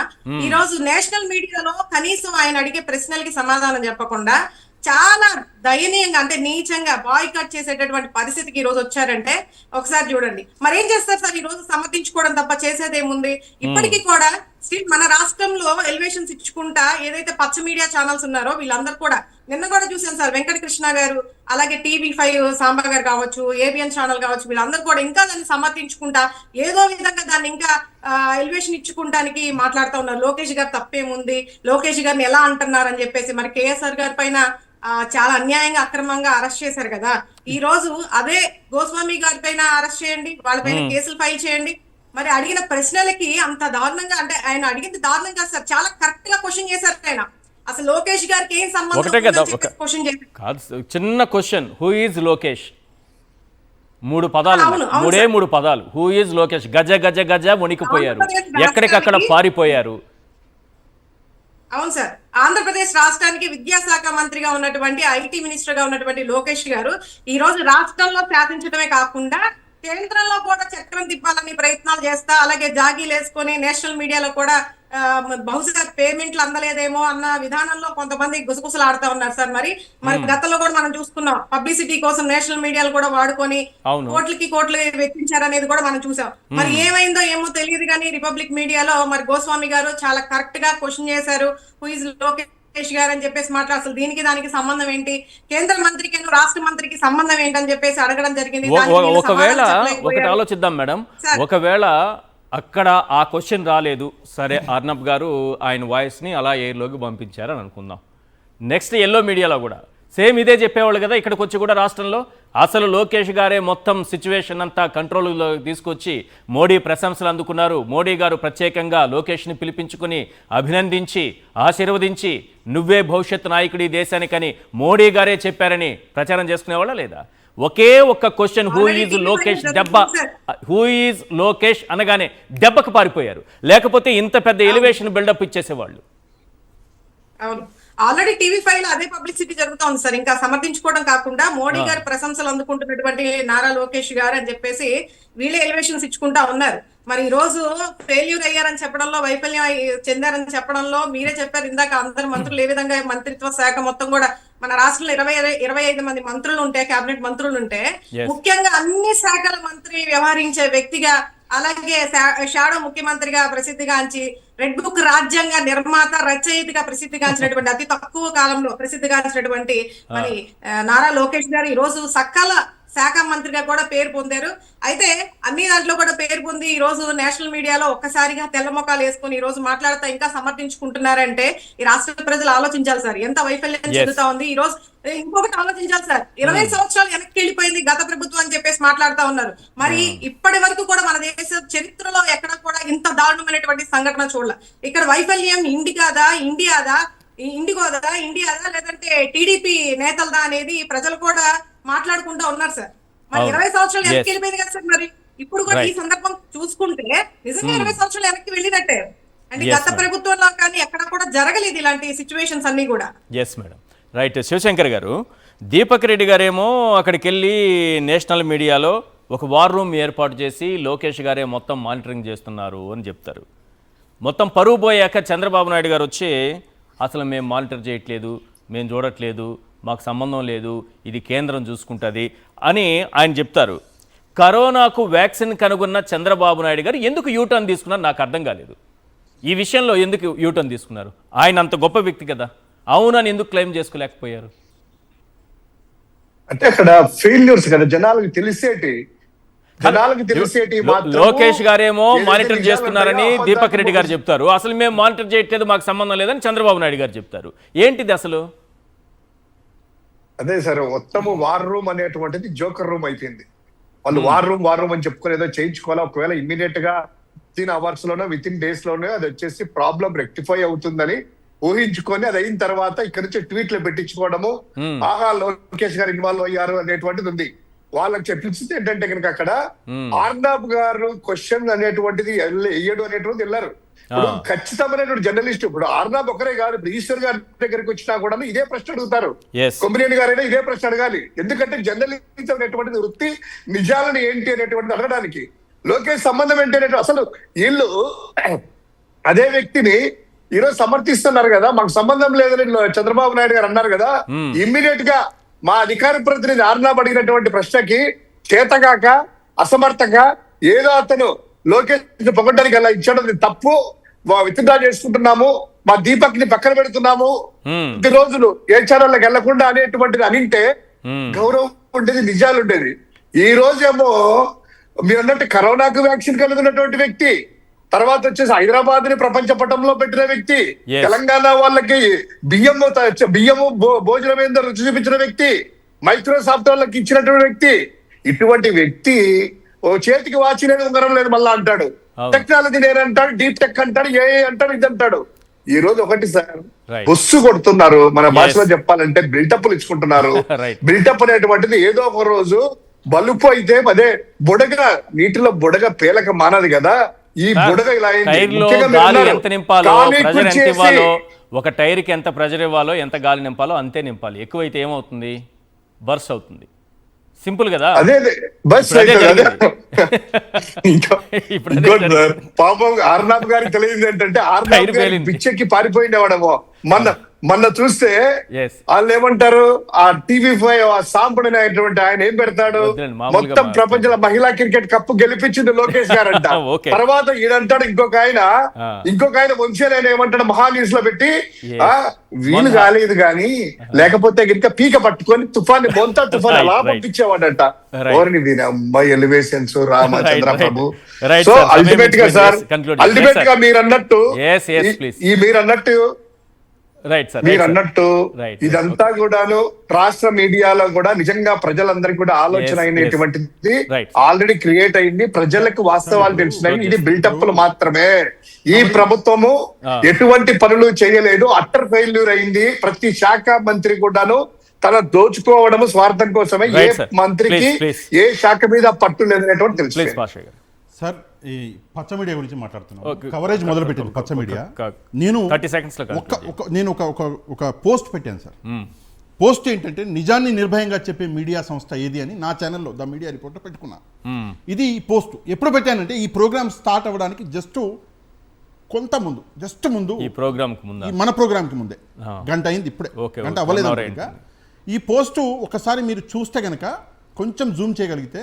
ఈ రోజు నేషనల్ మీడియాలో కనీసం ఆయన అడిగే ప్రశ్నలకి సమాధానం చెప్పకుండా చాలా దయనీయంగా అంటే నీచంగా బాయ్కాట్ చేసేటటువంటి పరిస్థితికి ఈ రోజు వచ్చారంటే ఒకసారి చూడండి. మరి ఏం చేస్తారు సార్? ఈ రోజు సమర్థించుకోవడం తప్ప చేసేదేముంది? ఇప్పటికీ కూడా స్టిల్ మన రాష్ట్రంలో ఎలివేషన్స్ ఇచ్చుకుంటా ఏదైతే పచ్చ మీడియా ఛానల్స్ ఉన్నారో వీళ్ళందరూ కూడా నిన్న కూడా చూసాం సార్, వెంకట కృష్ణ గారు అలాగే TV5 సాంబా గారు కావచ్చు, ABN ఛానల్ కావచ్చు, వీళ్ళందరూ కూడా ఇంకా దాన్ని సమర్థించుకుంటా ఏదో విధంగా దాన్ని ఇంకా ఎలివేషన్ ఇచ్చుకుంటానికి మాట్లాడుతూ ఉన్నారు. లోకేష్ గారు తప్పేముంది, లోకేష్ గారిని ఎలా అంటున్నారని చెప్పేసి. మరి KSR గారి పైన చాలా అన్యాయంగా అక్రమంగా అరెస్ట్ చేశారు కదా. ఈ రోజు అదే గోస్వామి గారి పైన అరెస్ట్ చేయండి, వాళ్ళపైన కేసులు ఫైల్ చేయండి. మరి అడిగిన ప్రశ్నలకి అంత దారుణంగా, అంటే ఆయన అడిగింది దారుణం కాదు సార్, చాలా కరెక్ట్ గా క్వశ్చన్ చేశారు ఆయన. అసలు లోకేష్ గారికి ఏం సంబంధం ఒకటే కదా, క్వశ్చన్ చేశారు. కాదు, చిన్న క్వశ్చన్, హూ ఈజ్ లోకేష్? 3 పదాలు, అవును, అవును మూడు పదాలు. Who is Lokesh? గజ గజ గజ వణికిపోయారు, ఆంధ్రప్రదేశ్ ఎక్కడికక్కడ పారిపోయారు. అవును సార్, ఆంధ్రప్రదేశ్ రాష్ట్రానికి విద్యాశాఖ మంత్రిగా ఉన్నటువంటి, IT మినిస్టర్ గా ఉన్నటువంటి లోకేష్ గారు ఈ రోజు రాష్ట్రంలో శాసించడమే కాకుండా కేంద్రంలో కూడా చక్రం తిప్పాలని ప్రయత్నాలు చేస్తా, అలాగే జాగీలు వేసుకొని నేషనల్ మీడియాలో కూడా బహుశా పేమెంట్లు అందలేదేమో అన్న విధానంలో కొంతమంది గుసగుసలు ఆడుతా ఉన్నారు సార్. మరి గతంలో కూడా మనం చూసుకున్నాం, పబ్లిసిటీ కోసం నేషనల్ మీడియాలు కూడా వాడుకొని కోట్లు వెచ్చించారనేది కూడా మనం చూసాం. మరి ఏమైందో ఏమో తెలియదు కానీ రిపబ్లిక్ మీడియాలో మరి గోస్వామి గారు చాలా కరెక్ట్ గా క్వశ్చన్ చేశారు, హూ ఇస్ లోకేష్ గారు అని చెప్పేసి మాట్లాడు. అసలు దీనికి దానికి సంబంధం ఏంటి, కేంద్ర మంత్రికి రాష్ట్ర మంత్రికి సంబంధం ఏంటని చెప్పేసి అడగడం జరిగింది. ఒకవేళ ఒకటి ఆలోచిద్దాం మేడం, ఒకవేళ అక్కడ ఆ క్వశ్చన్ రాలేదు, సరే అర్నబ్ గారు ఆయన వాయిస్ని అలా ఎయిర్లోకి పంపించారని అనుకుందాం. నెక్స్ట్ ఎల్లో మీడియాలో కూడా సేమ్ ఇదే చెప్పేవాళ్ళు కదా. ఇక్కడికి వచ్చి కూడా రాష్ట్రంలో అసలు లోకేష్ గారే మొత్తం సిచ్యువేషన్ అంతా కంట్రోల్లో తీసుకొచ్చి మోడీ ప్రశంసలు అందుకున్నారు. మోడీ గారు ప్రత్యేకంగా లోకేష్ని పిలిపించుకుని అభినందించి ఆశీర్వదించి నువ్వే భవిష్యత్ నాయకుడి దేశానికని మోడీ గారే చెప్పారని ప్రచారం చేసుకునేవాళ్ళ లేదా? ఒకే ఒక్క question, who is Lokesh? Who is Lokesh అనగానే దెబ్బకు పారిపోయారు, లేకపోతే ఇంత పెద్ద ఎలివేషన్ బిల్డప్ ఇచ్చేసేవాళ్ళు. అవును, ఆల్రెడీ TV5 లో అదే పబ్లిసిటీ జరుగుతా ఉంది సార్. ఇంకా సమర్థించుకోవడం కాకుండా మోడీ గారి ప్రశంసలు అందుకుంటున్నటువంటి నారా లోకేష్ గారు అని చెప్పేసి వీళ్ళే ఎలివేషన్స్ ఇచ్చుకుంటా ఉన్నారు. మరి ఈ రోజు ఫెయిల్యూర్ అయ్యారని చెప్పడంలో, వైఫల్యం చెందారని చెప్పడంలో మీరే చెప్పారు ఇందాక, అందరు మంత్రులు ఏ విధంగా మంత్రిత్వ శాఖ మొత్తం కూడా మన రాష్ట్రంలో 25 మంది మంత్రులు ఉంటే, కేబినెట్ మంత్రులు ఉంటే, ముఖ్యంగా అన్ని శాఖల మంత్రి వ్యవహరించే వ్యక్తిగా, అలాగే షాడో ముఖ్యమంత్రిగా ప్రసిద్ధిగాంచి, రెడ్ బుక్ రాజ్యాంగ నిర్మాత రచయితగా ప్రసిద్ధిగాంచినటువంటి, అతి తక్కువ కాలంలో ప్రసిద్ధిగాంచినటువంటి మరి నారా లోకేష్ గారు ఈ రోజు సకల శాఖ మంత్రిగా కూడా పేరు పొందారు. అయితే అన్ని దాంట్లో కూడా పేరు పొంది ఈ రోజు నేషనల్ మీడియాలో ఒక్కసారిగా తెల్ల మొఖాలు వేసుకొని ఈ రోజు మాట్లాడుతూ ఇంకా సమర్థించుకుంటున్నారంటే ఈ రాష్ట్ర ప్రజలు ఆలోచించాలి సార్, ఎంత వైఫల్యం చెందుతా ఉంది. ఈ రోజు ఇంకొకటి ఆలోచించాలి సార్, 20 సంవత్సరాలు వెనక్కి వెళ్ళిపోయింది గత ప్రభుత్వం అని చెప్పేసి మాట్లాడుతూ ఉన్నారు. మరి ఇప్పటి వరకు కూడా మన దేశ చరిత్రలో ఎక్కడ కూడా ఇంత దారుణమైనటువంటి సంఘటన చూడాల. ఇక్కడ వైఫల్యం ఇండియాదా లేదంటే టీడీపీ నేతలదా అనేది ప్రజలు కూడా మాట్లాడుకుంటా ఉన్నారు సార్. మరి 20 సంవత్సరాలు వెనక్కి వెళ్ళిపోయింది కదా సార్. మరి ఇప్పుడు కూడా ఈ సందర్భం చూసుకుంటే నిజంగా 20 సంవత్సరాలు వెనక్కి వెళ్ళినట్టే. అంటే గత ప్రభుత్వంలో కానీ ఎక్కడ కూడా జరగలేదు ఇలాంటి సిచ్యువేషన్స్ అన్ని కూడా. Yes madam, right. శివశంకర్ గారు, దీపక్ రెడ్డి గారేమో అక్కడికి వెళ్ళి నేషనల్ మీడియాలో ఒక వార్ రూమ్ ఏర్పాటు చేసి లోకేష్ గారే మొత్తం మానిటరింగ్ చేస్తున్నారు అని చెప్తారు. మొత్తం పరువు పోయాక చంద్రబాబు నాయుడు గారు వచ్చి అసలు మేము మానిటర్ చేయట్లేదు, మేము చూడట్లేదు, మాకు సంబంధం లేదు, ఇది కేంద్రం చూసుకుంటుంది అని ఆయన చెప్తారు. కరోనాకు వ్యాక్సిన్ కనుగొన్న చంద్రబాబు నాయుడు గారు ఎందుకు యూటర్న్ తీసుకున్నారు నాకు అర్థం కాలేదు. ఈ విషయంలో ఎందుకు యూటర్న్ తీసుకున్నారు? ఆయన అంత గొప్ప వ్యక్తి కదా, అవునని ఎందుకు క్లెయిమ్ చేసుకోలేకపోయారు? అంటే అక్కడ ఫెయిల్యూర్స్ కదా, జనాలకు తెలిసేటి లోకేష్ గారేమో మానిటర్ చేస్తున్నారని దీపక్ రెడ్డి గారు చెప్తారు, అసలు మేము మానిటర్ చేయట్లేదు, మాకు సంబంధం లేదని చంద్రబాబు నాయుడు గారు చెప్తారు. ఏంటిది అసలు? అదే సార్, మొత్తము వార్ రూమ్ అనేటువంటిది జోకర్ రూమ్ అయిపోయింది. వాళ్ళు వార్ రూమ్ అని చెప్పుకొని ఏదో చేయించుకోవాలి. ఒకవేళ ఇమ్మీడియట్ గా వితిన్ అవర్స్ లోనో వితిన్ డేస్ లోనే అది వచ్చేసి ప్రాబ్లం రెక్టిఫై అవుతుందని ఊహించుకొని అది అయిన తర్వాత ఇక్కడ నుంచి ట్వీట్లు పెట్టించుకోవడము, ఆహా లోకేష్ గారు ఇన్వాల్వ్ అయ్యారు అనేటువంటిది ఉంది. వాళ్ళకి చెప్పించింది ఏంటంటే కనుక అక్కడ ఆర్నాబ్ గారు క్వశ్చన్ అనేటువంటిది వేయడం అనేటువంటిది వెళ్ళారు. ఇప్పుడు ఖచ్చితమైనటువంటి జర్నలిస్ట్, ఇప్పుడు ఆర్నాబ్ ఒకరే కాదు, ఇప్పుడు ఈశ్వర్ గారి దగ్గరికి వచ్చినా కూడా ఇదే ప్రశ్న అడుగుతారు, కొమ్మినేని గారైనా ఇదే ప్రశ్న అడగాలి. ఎందుకంటే జర్నలిజం అనేటువంటిది వృత్తి, నిజాలను ఏంటి అనేటువంటిది అడగడానికి. లోకేష్ సంబంధం ఏంటి అనేటువంటి, అసలు వీళ్ళు అదే వ్యక్తిని ఈరోజు సమర్థిస్తున్నారు కదా, మాకు సంబంధం లేదని చంద్రబాబు నాయుడు గారు అన్నారు కదా. ఇమ్మీడియట్ గా మా అధికార ప్రతినిధి ఆర్నాబ్ అడిగినటువంటి ప్రశ్నకి చేతగాక అసమర్థంగా ఏదో అతను లోకేష్ పొగడ్డానికి అలా ఇచ్చాడు, తప్పు, విత్డ్రా చేసుకుంటున్నాము, మా దీపక్ ని పక్కన పెడుతున్నాము, 10 రోజులు ఏ ఛానల్లోకి వెళ్లకుండా అనేటువంటిది అనింటే గౌరవం ఉండేది, నిజాలు ఉండేది. ఈ రోజేమో మీరు అన్నట్టు కరోనాకు వ్యాక్సిన్ కనుగొన్నటువంటి వ్యక్తి, తర్వాత వచ్చేసి హైదరాబాద్ ని ప్రపంచ పటంలో పెట్టిన వ్యక్తి, Yes. తెలంగాణ వాళ్ళకి బియ్యము భోజనం ఏందో రుచి చూపించిన వ్యక్తి, మైక్రోసాఫ్ట్ వాళ్ళకి ఇచ్చినటువంటి వ్యక్తి. ఇటువంటి వ్యక్తి ఓ చేతికి వాచి లేదు, ఉంగరం లేదు మళ్ళా అంటాడు. అవును. టెక్నాలజీ నేనంటాడు, డీప్ టెక్ అంటాడు, ఏ అంటాడు, ఇది అంటాడు. ఈ రోజు ఒకటి సార్, Right. బొస్సు కొడుతున్నారు, మన Yes. భాషలో చెప్పాలంటే బిల్టప్లు ఇచ్చుకుంటున్నారు. Right. బిల్టప్ అనేటువంటిది ఏదో ఒక రోజు బలుపు అయితే అదే బుడగ, నీటిలో బుడగ పేలక మానదు కదా. ఈ బుడగ ఇలా అయింది. టైర్లో ముఖ్యంగా మీరు గాలి అన్నారు, ఎంత నింపాలో, ఖాళీ ప్రెజర్ ఎంత కుర్చీ ఇవ్వాలో, వేసి, ఒక టైర్కి ఎంత ప్రెజర్ ఇవ్వాలో, ఎంత గాలి నింపాలో అంతే నింపాలి. ఎక్కువైతే ఏమవుతుంది? బర్స్ అవుతుంది. సింపుల్ కదా. అదే బస్ ఇప్పుడు అదే అవుతుంది, అదే. జరిగింది. ఇంకా ఇప్పుడు అదే ఇంకోటి సార్, జరిగింది. పాపం ఆర్నాబ్ గారికి తెలియదు ఏంటంటే ఆర్నాబ్ టైర్ గారి పేలింది. పిచ్చెక్కి పారిపోయిండేవాడేమో. మొన్న చూస్తే Yes. వాళ్ళు ఏమంటారు, ఆ టీవీ5 ఆ సాంపుడు అనేటువంటి ఆయన ఏం పెడతాడు, వద్దులేండి, మామూలుగా మొత్తం ప్రపంచంలో మహిళా క్రికెట్ కప్పు గెలిపించింది లోకేష్ గారంట. Okay. తర్వాత ఈడంటాడు ఇంకొక ఆయన, వంశీలు ఆయన ఏమంటాడు మహా న్యూస్ లో పెట్టి, Yes. వీలు కాలేదు గాని లేకపోతే గినక పీక పట్టుకొని తుఫాన్ బొంతా తుఫాన్ Right, అలా right. పంపించేవాడట. Right. ఓరిని దీని అమ్మాయి ఎలివేషన్స్ రామచంద్ర Right, ప్రభు. right, so sir. అల్టిమేట్ గా sir, Yes, conclude. Ultimate Yes, గా sir. మీరు అన్నట్టు Yes, yes, please. మీరు అన్నట్టు రైట్ సార్, మీరు అన్నట్టు Right, ఇదంతా కూడాను రాష్ట్ర మీడియాలో కూడా నిజంగా ప్రజలందరికీ కూడా ఆలోచన Yes, అయినటువంటిది Right. ఆల్రెడీ క్రియేట్ అయింది. ప్రజలకు వాస్తవాలు తెలిసినాయి. ఇది బిల్టప్లు మాత్రమే. ఈ ప్రభుత్వము ఎటువంటి పనులు చేయలేదు, అట్టర్ ఫెయిల్యూర్ అయింది. ప్రతి శాఖ మంత్రి కూడాను తన దోచుకోవడము స్వార్థం కోసమే. ఏ Right, sir. మంత్రికి Please. ఏ శాఖ మీద పట్టు లేదనేటువంటి తెలుసు. ప్లీజ్ పాషా గారు. సార్ ఈ పచ్చ మీడియా గురించి మాట్లాడుతున్నాను. Okay. కవరేజ్ మొదలు పెట్టింది పచ్చ మీడియా. నేను 30 seconds లో నేను ఒక పోస్ట్ పెట్టాను సార్. పోస్ట్ ఏంటంటే నిజాన్ని నిర్భయంగా చెప్పే మీడియా సంస్థ ఏది అని నా ఛానల్లో ద మీడియా రిపోర్టర్ పెట్టుకున్నా. ఇది ఈ పోస్ట్ ఎప్పుడు పెట్టానంటే ఈ ప్రోగ్రామ్ స్టార్ట్ అవ్వడానికి జస్ట్ ముందు ఈ ప్రోగ్రామ్ కు ముందా? ఈ మన ప్రోగ్రామ్కి ముందే గంట అయింది, ఇప్పుడే Okay, గంట okay. అవ్వలేదు 1 hour అనుకుంటా. ఈ పోస్టు ఒకసారి మీరు చూస్తే గనక కొంచెం జూమ్ చేయగలిగితే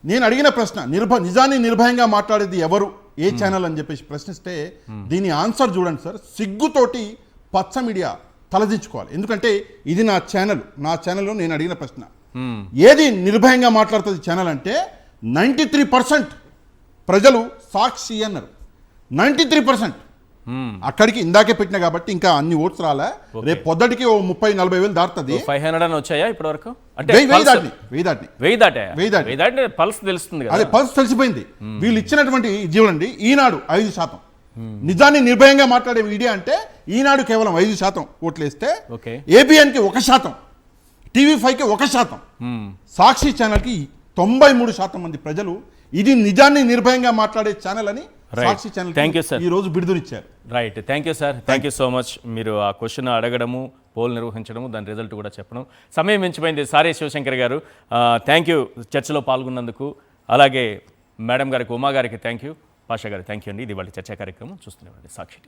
నేను అడిగిన ప్రశ్న నిజాన్ని నిర్భయంగా మాట్లాడేది ఎవరు, ఏ ఛానల్ అని చెప్పేసి ప్రశ్నిస్తే దీని ఆన్సర్ చూడండి సార్. సిగ్గుతోటి పచ్చ మీడియా తలదించుకోవాలి. ఎందుకంటే ఇది నా ఛానల్లో నేను అడిగిన ప్రశ్న. ఏది నిర్భయంగా మాట్లాడుతుంది ఛానల్ అంటే 93% ప్రజలు సాక్షి అన్నారు. 93%. అక్కడికి ఇందాకే పెట్టినా కాబట్టి ఇంకా అన్ని ఓట్స్ రాలే. రేపు పొద్దుటికి ఓ 30-40 వేలు దాటుతుంది. 500 అని వచ్చాయా ఇప్పటి వరకు? అంటే 1000 దాటి పల్స్ తెలుస్తుంది కదా. అదే పల్స్ తెలిసిపోయింది. వీళ్ళు ఇచ్చినటువంటి జీవులండి. ఈనాడు 5%. నిజాన్ని నిర్భయంగా మాట్లాడే మీడియా అంటే ఈనాడు కేవలం 5% ఓట్లు వేస్తే, ఏబిఎన్కి 1%, టీవీ5కి 1%, సాక్షి ఛానల్కి 93% మంది ప్రజలు ఇది నిజాన్ని నిర్భయంగా మాట్లాడే ఛానల్ అని సాక్షి ఛానల్ ఈ రోజు బిడుదలిచ్చారు. Right, thank you sir, thank you so much. మీరు ఆ క్వశ్చన్ అడగడము, పోల్ నిర్వహించడము, దాని రిజల్ట్ కూడా చెప్పడం. సమయం మించిపోయింది. సారే శివశంకర్ గారు, థ్యాంక్ యూ చర్చలో పాల్గొన్నందుకు. అలాగే మేడం గారికి, ఉమా గారికి థ్యాంక్ యూ. పాషా గారు థ్యాంక్ యూ అండి. ఇది వాళ్ళ చర్చా కార్యక్రమం చూస్తున్నామండి సాక్షి.